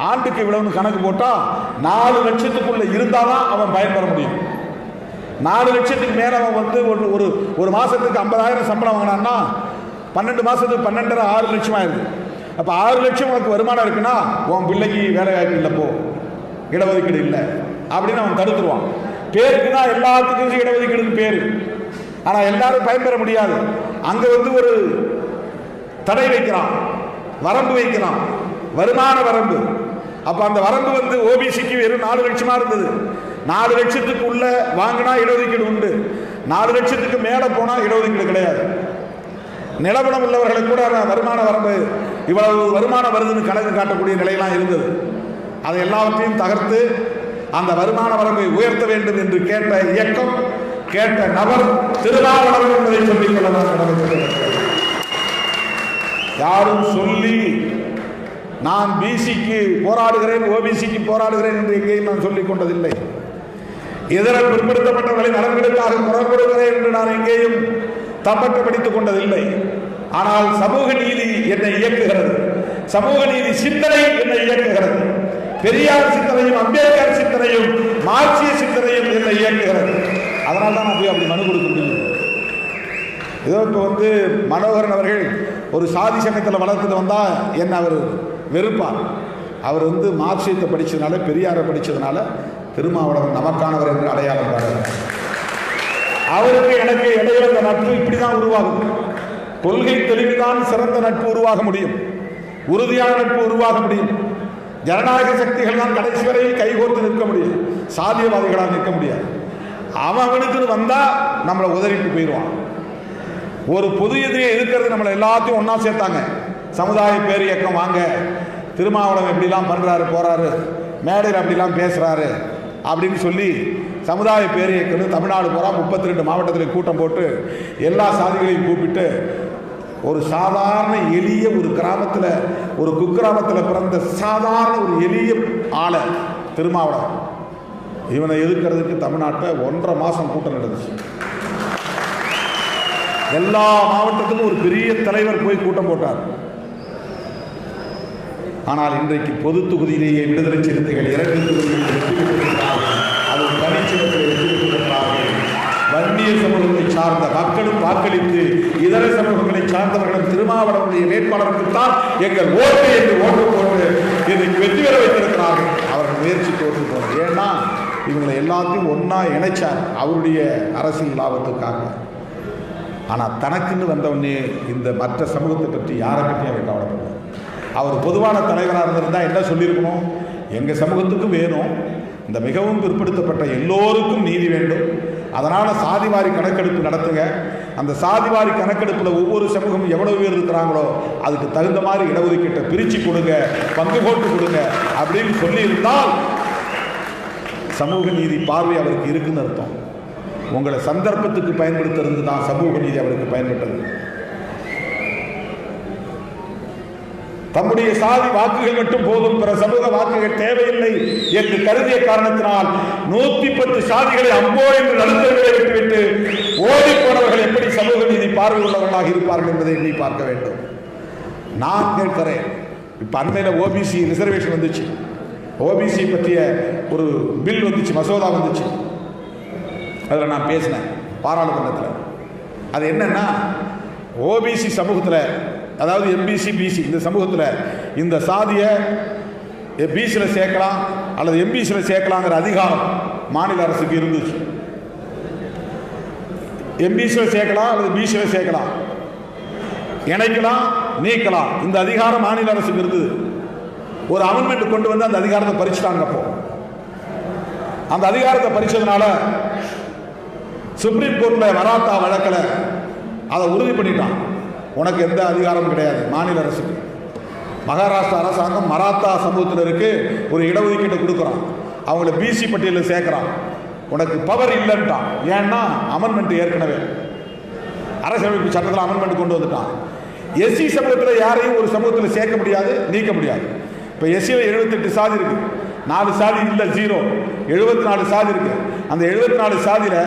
ஆண்டுக்கு இவ்வளவுன்னு கணக்கு போட்டால் 4 லட்சத்துக்குள்ளே இருந்தால் தான் அவன் பயன்பெற முடியும். 4 லட்சத்துக்கு மேலே அவன் வந்து ஒரு மாதத்துக்கு 50,000 சம்பளம் வாங்கினான்னா 12 மாதத்துக்கு 12.5 6 லட்சம் ஆயிடுது. அப்போ 6 லட்சம் உனக்கு வருமானம் இருக்குன்னா உன் பிள்ளைக்கு வேலை வாய்ப்பு இல்லை, போ, இடஒதுக்கீடு இல்லை அப்படின்னு அவன் தடுத்துருவான். பேருக்கு தான் எல்லாத்துக்கும் இடஒதுக்கீடுன்னு பேர். ஆனால் எல்லாரும் பயன்பெற முடியாது. அங்கே வந்து ஒரு தடை வைக்கிறான், வரம்பு வைக்கிறான், வருமான வரம்பு. அப்போ அந்த வரம்பு வந்து ஓபிசிக்கு வெறும் 4 லட்சமா இருந்தது. 4 லட்சத்துக்கு உள்ள வாங்கினா இடஒதுக்கீடு உண்டு, 4 லட்சத்துக்கு மேலே போனால் இடஒதுக்கீடு கிடையாது. நிலவரம் உள்ளவர்களுக்கு கூட வருமான வரம்பு இவ்வளவு வருமானம் வருதுன்னு கணக்கு காட்டக்கூடிய நிலையெல்லாம் இருந்தது. அதை எல்லாவற்றையும் தகர்த்து அந்த வருமான வரம்பை உயர்த்த வேண்டும் என்று கேட்ட இயக்கம், கேட்ட நபர் திருமாவளவன் என்பதை சொல்லிக் கொள்ள யாரும் சொல்லி நான் பிசிக்கு போராடுகிறேன், ஓபிசிக்கு போராடுகிறேன் என்று எங்கேயும் நான் சொல்லிக் கொண்டதில்லை. இதர பிற்படுத்தப்பட்டவர்களின் நலன்களுக்காக குரல் கொடுக்கிறேன் என்று நான் எங்கேயும் தப்பட்டு படித்துக் கொண்டதில்லை. ஆனால் சமூக நீதி என்னை இயக்குகிறது, சமூக நீதி சிந்தனை என்னை இயக்குகிறது. பெரியார் சிந்தனையும் அம்பேத்கர் சிந்தனையும் மார்க்சிய சிந்தனையும் என்னை இயக்குகிறது. அதனால தான் நான் போய் அப்படி மனு கொடுக்க முடியும். ஏதோ இப்போ வந்து மனோகரன் அவர்கள் ஒரு சாதி சங்கத்தில் வளர்த்துட்டு வந்தால் என்ன அவர் வெறுப்பார். அவர் வந்து மார்க்சியத்தை படித்ததுனால, பெரியாரை படித்ததுனால திருமாவளவன் நமக்கானவர் என்று அடையாளம் பாருங்கள். அவருக்கு எனக்கு இடையில இந்த நட்பு இப்படி தான் உருவாகும். கொள்கை தெளிவுதான் சிறந்த நட்பு உருவாக முடியும், உறுதியான நட்பு உருவாக முடியும். ஜனநாயக சக்திகள் தான் கடைசி வரை கைகோர்த்து நிற்க முடியும், சாதியவாதிகளாக நிற்க முடியாது. அவனுக்கு வந்தா நம்மளை உதறிட்டு போயிடுவான். ஒரு பொது எதிரியை எதிர்க்கிறது நம்மளை எல்லாத்தையும் ஒன்னா சேர்த்தாங்க. சமுதாய பேர் இயக்கம் வாங்க, திருமாவளவன் எப்படிலாம் பண்றாரு, போறாரு, மேடையில் அப்படிலாம் பேசுறாரு அப்படின்னு சொல்லி சமுதாய பேர் இயக்கம் தமிழ்நாடு போறா 32 மாவட்டத்தில் கூட்டம் போட்டு எல்லா சாதிகளையும் கூப்பிட்டு ஒரு சாதாரண எளிய ஒரு கிராமத்தில், ஒரு குக்கிராமத்தில் பிறந்த சாதாரண ஒரு எளிய ஆளை திருமாவளவன், இவனை எதிர்க்கிறதுக்கு தமிழ்நாட்டில் 1.5 மாதம் கூட்டம் நடந்துச்சு. எல்லா மாவட்டத்துக்கும் ஒரு பெரிய தலைவர் போய் கூட்டம் போட்டார். ஆனால் இன்றைக்கு பொது தொகுதியிலேயே விடுதலை சிறுத்தைகள் 2 தொகுதிகளில் வெற்றி பெற்றிருக்கிறார்கள். அது தனிச்சிடத்தில் வெற்றி பெற்றிருக்கிறார்கள். வன்னிய சமூகத்தை சார்ந்த மக்களும் வாக்களித்து இதர சமூகங்களை சார்ந்தவர்களும் திருமாவளவனுடைய வேட்பாளருக்குத்தான் எங்கள் ஓட்டு என்று ஓட்டு போட்டு இன்றைக்கு வெற்றி பெற வைத்திருக்கிறார்கள். அவர்கள் முயற்சி தோற்று போனது. ஏன்னா இவங்களை எல்லாத்தையும் ஒன்னா இணைச்சார் அவருடைய அரசியல் லாபத்துக்காக. ஆனால் தனக்குன்னு வந்தவொடனே இந்த மற்ற சமூகத்தை பற்றி யாரை பற்றி அவர் கவலைப்படுறார். அவர் பொதுவான தலைவராக இருந்திருந்தால் என்ன சொல்லியிருக்கணும், எங்கள் சமூகத்துக்கும் வேணும், இந்த மிகவும் பிற்படுத்தப்பட்ட எல்லோருக்கும் நீதி வேண்டும், அதனால் சாதிவாரி கணக்கெடுப்பு நடத்துங்க, அந்த சாதிவாரி கணக்கெடுப்பில் ஒவ்வொரு சமூகமும் எவ்வளவு பேர் இருக்கிறாங்களோ அதுக்கு தகுந்த மாதிரி இடஒதுக்கீட்டை பிரித்து கொடுங்க, பங்கு போட்டு கொடுங்க அப்படின்னு சொல்லியிருந்தால் சமூக நீதி பார்வை அவருக்கு இருக்குன்னு அர்த்தம். உங்களை சந்தர்ப்பத்துக்கு பயன்படுத்துறது தான் சமூக நீதி அவருக்கு பயன்பட்டது. தம்முடைய சாதி வாக்குகள் மட்டும் போதும், பிற சமூக வாக்குகள் தேவையில்லை என்று கருதிய காரணத்தினால் 110 சாதிகளை அம்போ என்று நடுத்தர்களை விட்டுவிட்டு ஓடி போனவர்கள் எப்படி சமூக நீதி பார்வை உள்ளவர்களாக இருப்பார்கள் என்பதை எண்ணி பார்க்க வேண்டும். நான் கேட்கிறேன், இப்ப அண்மையில் ஓபிசி ரிசர்வேஷன் வந்துச்சு, ஓபிசி பற்றிய ஒரு பில் வந்துச்சு, மசோதா வந்துச்சு. அதில் நான் பேசினேன் பாராளுமன்றத்தில். அது என்னன்னா, ஓபிசி சமூகத்தில், அதாவது எம்பிசி பிசி இந்த சமூகத்தில் இந்த சாதியை பிசியில் சேர்க்கலாம் அல்லது எம்பிசியில் சேர்க்கலாங்கிற அதிகாரம் மாநில அரசுக்கு இருந்துச்சு. எம்பிசியில் சேர்க்கலாம் அல்லது பிசியில் சேர்க்கலாம், இணைக்கலாம், நீக்கலாம், இந்த அதிகாரம் மாநில அரசுக்கு இருந்தது. ஒரு அமெண்ட்மெண்ட் கொண்டு வந்து அந்த அதிகாரத்தை பறிச்சுட்டாங்க. அப்போ அந்த அதிகாரத்தை பறிச்சதுனால சுப்ரீம் கோர்ட்ல மராத்தா வழக்கில் அதை உறுதி பண்ணிட்டான், உனக்கு எந்த அதிகாரமும் கிடையாது மாநில அரசுக்கு. மகாராஷ்டிரா அரசாங்கம் மராத்தா சமூகத்தினருக்கு ஒரு இடஒதுக்கீட்டை கொடுக்குறான். அவங்கள பிசி பட்டியலில் சேர்க்கிறான். உனக்கு பவர் இல்லைன்ட்டான். ஏன்னா அமெண்ட்மெண்ட் ஏற்கனவே அரசியலமைப்பு சட்டத்தில் அமெண்ட்மெண்ட் கொண்டு வந்துட்டான். எஸ்சி சமூகத்தில் யாரையும் ஒரு சமூகத்தில் சேர்க்க முடியாது, நீக்க முடியாது. இப்போ எஸ்சியில் 78 சாதி இருக்கு, 4 சாதி இல்லை, 0, 74 சாதி இருக்கு. அந்த 74 சாதியில்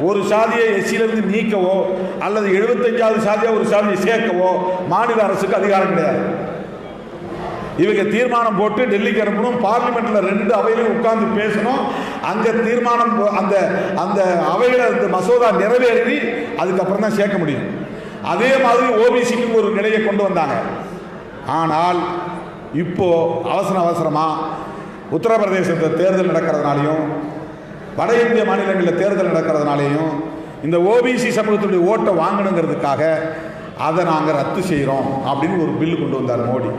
ஒரு சாதியை எஸ்சியிலிருந்து நீக்கவோ அல்லது 75வது சாதியை ஒரு சாதியை சேர்க்கவோ மாநில அரசுக்கு அதிகாரம் கிடையாது. இவங்க தீர்மானம் போட்டு டெல்லிக்கு அனுப்பணும், பார்லிமெண்ட்ல 2 அவையிலும் உட்கார்ந்து பேசணும். அங்க தீர்மானம் அந்த அந்த அவையில அந்த மசோதா நிறைவேறி அதுக்கப்புறம் தான் சேர்க்க முடியும். அதே மாதிரி ஓபிசிக்கு ஒரு நிலையை கொண்டு வந்தாங்க. ஆனால் இப்போ அவசரமா உத்தரப்பிரதேசத்தில் தேர்தல் நடக்கிறதுனாலையும் வட இந்திய மாநிலங்களில் தேர்தல் நடக்கிறதுனாலையும் இந்த ஓபிசி சமூகத்துடைய ஓட்டை வாங்கணுங்கிறதுக்காக அதை நாங்கள் ரத்து செய்கிறோம் அப்படின்னு ஒரு பில் கொண்டு வந்தார் மோடி.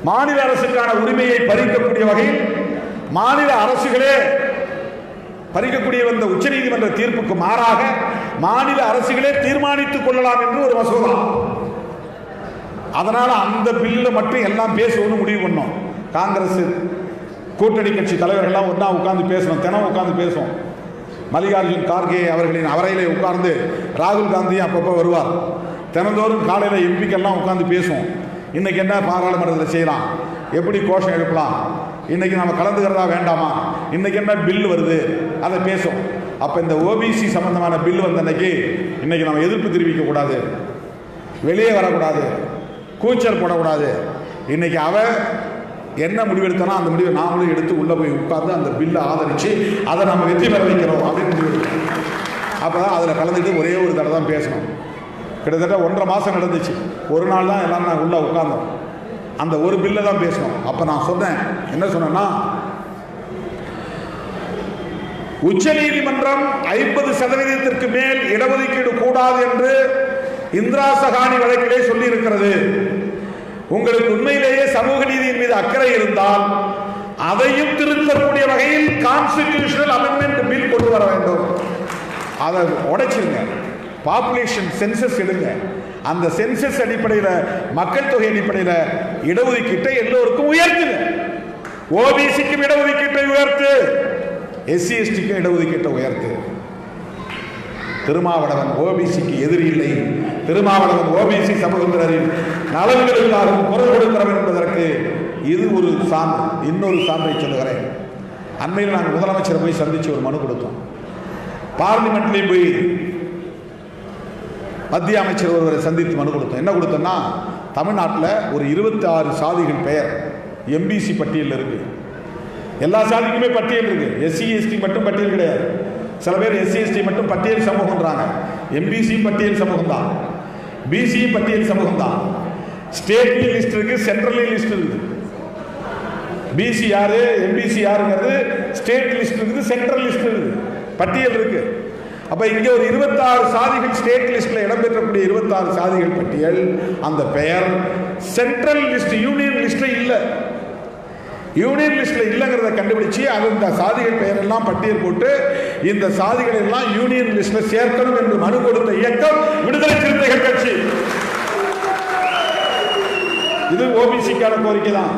மாநில அரசுக்கான உரிமையை பறிக்கக்கூடிய வகையில் மாநில அரசுகளே பறிக்கக்கூடிய வந்த உச்சநீதிமன்ற தீர்ப்புக்கு மாறாக மாநில அரசுகளே தீர்மானித்துக் கொள்ளலாம் என்று ஒரு மசோதா. அதனால அந்த பில்ல மட்டும் எல்லாம் பேசுவோம்னு முடிவு பண்ணோம். காங்கிரஸ் கூட்டணி கட்சி தலைவர்கள்லாம் ஒன்றா உட்கார்ந்து பேசணும், தினம் உட்கார்ந்து பேசுவோம். மல்லிகார்ஜுன் கார்கே அவர்களின் அறையிலே உட்கார்ந்து ராகுல் காந்தியும் அப்பப்போ வருவார். தினந்தோறும் காலையில் எம்பிக்கெல்லாம் உட்கார்ந்து பேசுவோம். இன்னைக்கு என்ன பாராளுமன்றத்தில் செய்யலாம், எப்படி கோஷம் எழுப்பலாம், இன்னைக்கு நம்ம கலந்துக்கிறதா வேண்டாமா, இன்னைக்கு என்ன பில் வருது, அதை பேசும். அப்போ இந்த ஓபிசி சம்பந்தமான பில் வந்த அன்னைக்கு இன்னைக்கு நம்ம எதிர்ப்பு தெரிவிக்க கூடாது, வெளியே வரக்கூடாது, கூச்சல் போடக்கூடாது. இன்னைக்கு அவ என்ன முடிவெடுத்தானோ அந்த முடிவை நாமளும் எடுத்து உள்ள போய் உட்கார்ந்து அந்த பில்லை ஆதரிச்சு அதை நம்ம வெற்றி பெற வைக்கிறோம் அப்படின்னு முடிவெடுக்கிறோம். அப்போதான் அதில் கலந்துட்டு ஒரே ஒரு தடவை தான் பேசணும். கிட்டத்தட்ட 1.5 மாதம் நடந்துச்சு. ஒரு நாள் தான் எல்லாம் நான் உள்ளே உட்கார்ந்தோம். அந்த ஒரு பில்லை தான் பேசணும். அப்போ நான் சொன்னேன், என்ன சொன்னேன்னா, உச்ச நீதிமன்றம் 50% மேல் இடஒதுக்கீடு கூடாது என்று இந்திரா சகானி வழக்கிலே சொல்லி இருக்கிறது. உங்களுக்கு உண்மையிலேயே சமூக நீதியின் மீது அக்கறை இருந்தால் அதையும் திருத்தக்கூடிய வகையில் கான்ஸ்டிடியூஷனல் அமெண்ட்மெண்ட் பில் கொண்டு வர வேண்டும். அதை உடைச்சிருங்க, பாப்புலேஷன் சென்சஸ் எடுங்க, அந்த சென்சஸ் அடிப்படையில் மக்கள் தொகை அடிப்படையில் இடஒதுக்கீட்டை எல்லோருக்கும் உயர்த்துங்க. ஓபிசிக்கும் இடஒதுக்கீட்டை உயர்த்து, எஸ்சி எஸ்டிக்கும் இடஒதுக்கீட்டை உயர்த்து. திருமாவளவன் ஓபிசிக்கு எதிரி இல்லை, திருமாவளவன் ஓபிசி சமூகத்தினரின் நலன்களுக்காக குரல் கொடுக்கிறவன் என்பதற்கு இது ஒரு சான்று. இன்னொரு சான்றை சொல்லுகிறேன். அண்மையில் நாங்கள் முதலமைச்சரை போய் சந்திச்சு ஒரு மனு கொடுத்தோம். பார்லிமெண்ட்லேயும் போய் மத்திய அமைச்சர் ஒருவரை சந்தித்து மனு கொடுத்தோம். என்ன கொடுத்தோம்னா, தமிழ்நாட்டில் ஒரு 26 சாதிகள் பெயர் எம்பிசி பட்டியலில் இருக்கு. எல்லா சாதிக்குமே பட்டியல் இருக்கு, எஸ்சி எஸ்டி மட்டும் பட்டியல் கிடையாது. சில பேர் எஸ்சி எஸ்டி மட்டும் பட்டியல் சமூகம்ன்றாங்க. எம்பிசி பட்டியல் சமூகம் தான், பிசி பட்டியல் சமூகம் தான். ஸ்டேட்லி லிஸ்ட் இருக்கு, சென்ட்ரலி லிஸ்ட் இருக்கு. பிசி யாரு, எம்பிசி யாருங்கிறது ஸ்டேட் லிஸ்ட் இருக்குது, சென்ட்ரல் லிஸ்ட் இருக்குது, பட்டியல் இருக்கு. அப்ப இங்க ஒரு 26 சாதிகள் ஸ்டேட் லிஸ்ட்ல இடம்பெற்றக்கூடிய 26 சாதிகள் பட்டியல், அந்த பெயர் சென்ட்ரல் லிஸ்ட் யூனியன் லிஸ்ட்ல இல்ல. யூனியன் லிஸ்ட்ல இல்லங்கிறத கண்டுபிடிச்சு அந்த சாதிகள் பெயர் எல்லாம் பட்டியல் போட்டு இந்த சாதிகள் எல்லாம் யூனியன் லிஸ்ட்ல சேர்க்கணும் என்று மனு கொடுத்த இயக்கம் விடுதலை சிறுத்தைகள் கட்சி. இது ஓபிசிக்கான கோரிக்கை தான்.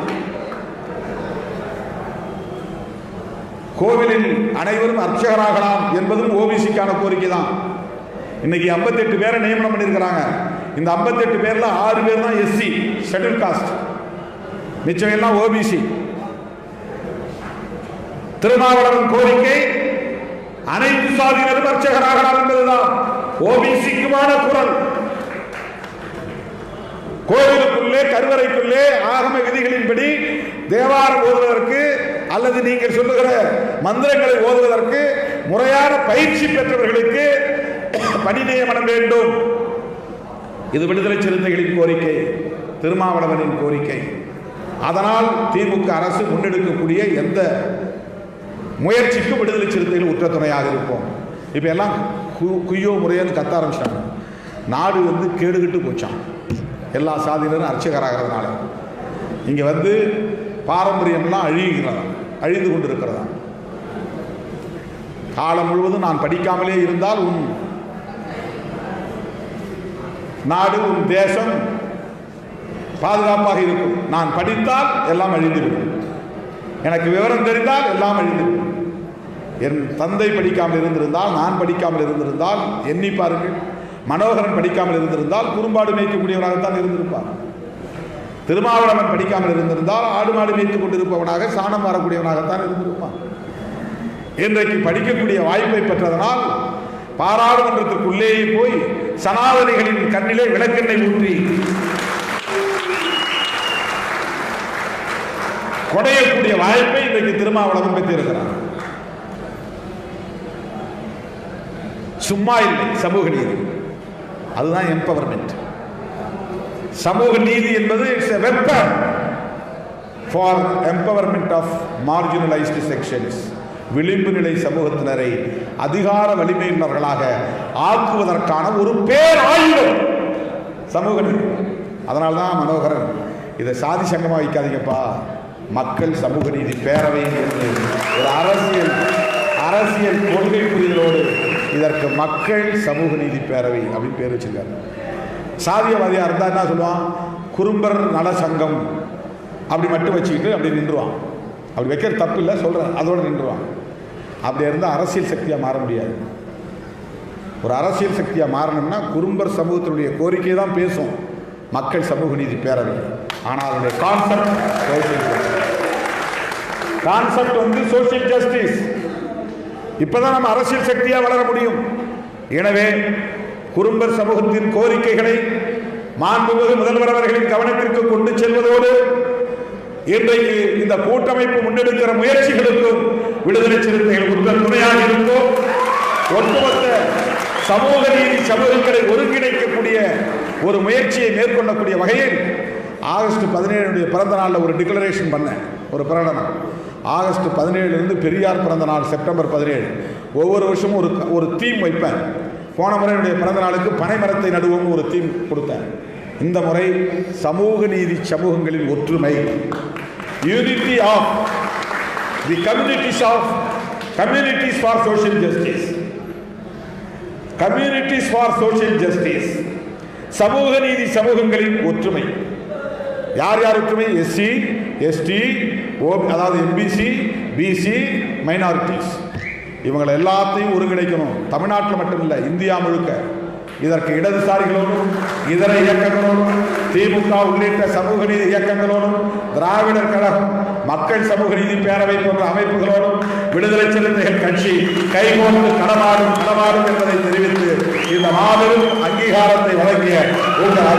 கோவிலில் அனைவரும் அர்ச்சகராகலாம் என்பதும் ஓபிசிக்கான கோரிக்கை தான். இன்னைக்கு 58 பேரை நியமனம் பண்ணியிருக்கிறாங்க. இந்த 58 பேர்ல 6 பேர் தான் எஸ்சி ஷெட்யூல் காஸ்ட், மிச்சம் எல்லாம் ஓபிசி. திருமாவளவன் கோரிக்கை அனைத்து சாதியினரும் அர்ச்சகராகலாம் என்பதுதான் ஓபிசிக்குமான குரல். கோவிலுக்குள்ளே கருவறைக்குள்ளே ஆகம விதிகளின்படி தேவாரம் ஓதுவதற்கு அல்லது நீங்கள் சொல்லுகிற மந்திரங்களை ஓதுவதற்கு முறையான பயிற்சி பெற்றவர்களுக்கு பணி நியமனம் வேண்டும். இது விடுதலை சிறுத்தைகளின் கோரிக்கை, திருமாவளவனின் கோரிக்கை. அதனால் திமுக அரசு முன்னெடுக்கக்கூடிய எந்த முயற்சிக்கும் விடுதலை சிறுத்தைகள் உற்ற துணையாக இருப்போம். இப்ப எல்லாம் குய்யோ முறையன்னு கத்த ஆரம்பிச்சிட்டாங்க. நாடு கேடுகிட்டு போச்சான். எல்லா சாதியினரும் அர்ச்சகராகிறதுனால இங்க பாரம்பரியம்லாம் அழிந்து கொண்டிருக்கிறதா. காலம் முழுவதும் நான் படிக்காமலே இருந்தால் உன் நாடு உன் தேசம் பாதுகாப்பாக இருக்கும், நான் படித்தால் எல்லாம் அழிந்துவிடும். எனக்கு விவரம் தெரிந்தால் எல்லாம் அழிந்து. என் தந்தை படிக்காமல் இருந்திருந்தால், நான் படிக்காமல் இருந்திருந்தால், எண்ணி பாருங்கள், மனோகரன் படிக்காமல் இருந்திருந்தால் குறும்பாடு மேய்க்கக்கூடியவராகத்தான் இருந்திருப்பார். திருமாவளவன் படிக்காமல் இருந்திருந்தால் ஆடு மாடு மேய்த்துக் கொண்டிருப்பவனாக, சாணம் வரக்கூடியவனாகத்தான் இருந்திருப்பான். இன்றைக்கு படிக்கக்கூடிய வாய்ப்பை பெற்றதனால் பாராளுமன்றத்திற்குள்ளேயே போய் சனாதனிகளின் கண்ணிலே விளக்கெண்ணெய் ஊற்றி கொடையக்கூடிய வாய்ப்பை இன்றைக்கு திருமாவளவன் பெற்றிருக்கிறார். சும்மா இல்லை சமூக நீதி, அதுதான் எம்பவர்மெண்ட். சமூக நீதி என்பது it's a weapon for empowerment of marginalised sections. விளிம்பு நிலை சமூகத்தினரை அதிகார வலிமையினர்களாக ஆக்குவதற்கான ஒரு பேராயுதம் சமூக நீதி. அதனால்தான் மனோகரன் இதை சாதி சங்கமாக வைக்காதீங்கப்பா, மக்கள் சமூக நீதி பேரவை என்று ஒரு அரசியல் கொள்கை புரிதலோடு இதற்கு மக்கள் சமூக நீதி பேரவை அப்படின்னு பேர் வச்சிருக்காரு. சாதியவாதியாக இருந்தால் என்ன சொல்லுவான், குறும்பர் நல சங்கம் அப்படி மட்டும் வச்சுக்கிட்டு அப்படி நின்றுவான். அப்படி வைக்கிற தப்பு இல்லை சொல்கிறேன், அதோடு நின்றுவான். அப்படி இருந்தால் அரசியல் சக்தியாக மாற முடியாது. ஒரு அரசியல் சக்தியாக மாறணும்னா குறும்பர் சமூகத்தினுடைய கோரிக்கை தான் பேசும் மக்கள் சமூக நீதி பேரவை. ஆனால் அதனுடைய கான்செப்ட் வந்து சோசியல் ஜஸ்டிஸ். இப்பதான் நம்ம அரசியல் சக்தியாக வளர முடியும். எனவே குறும்பர் சமூகத்தின் கோரிக்கைகளை மாண்புமிகு முதல்வர் அவர்களின் கவனத்திற்கு கொண்டு செல்வதோடு இன்றைக்கு இந்த கூட்டமைப்பு முன்னெடுக்கிற முயற்சிகளுக்கும் விடுதலை சிறுத்தைகள் உங்கள் துணையாக இருந்தோம். ஒட்டுமொத்த சமூக நீதி சமூகங்களை ஒருங்கிணைக்கக்கூடிய ஒரு முயற்சியை மேற்கொள்ளக்கூடிய வகையில் ஆகஸ்ட் 17 பிறந்த நாளில் ஒரு டிக்ளரேஷன் பண்ணேன், ஒரு பிரகடனம். ஆகஸ்ட் 17 பெரியார் பிறந்த நாள் செப்டம்பர் 17. ஒவ்வொரு வருஷமும் ஒரு தீம் வைப்பேன். போன முறை என்னுடைய பிறந்த நாளுக்கு பனை மரத்தை நடுவோம் ஒரு தீம் கொடுத்தேன். இந்த முறை சமூக நீதி சமூகங்களின் ஒற்றுமை, unity of the communities for social justice, communities for social justice, சமூக நீதி சமூகங்களின் ஒற்றுமை. யார் யார் ஒற்றுமை? எஸ்சி, எஸ்டி, அதாவது எம்பிசி, பிசி, மைனாரிட்டிஸ், இவங்களை எல்லாத்தையும் ஒருங்கிணைக்கணும். தமிழ்நாட்டில் மட்டுமில்லை, இந்தியா முழுக்க. இதற்கு இடதுசாரிகளோடும் இதர இயக்கங்களோடும் திமுக உள்ளிட்ட சமூக நீதி இயக்கங்களோடும் திராவிடர் கழகம், மக்கள் சமூக நீதி பேரவை போன்ற அமைப்புகளோடும் விடுதலை சிறுத்தைகள் கட்சி கைகோர்த்து களமாடும் என்பதை தெரிவித்து இந்த மாபெரும் அங்கீகாரத்தை வழங்கிய உங்கள்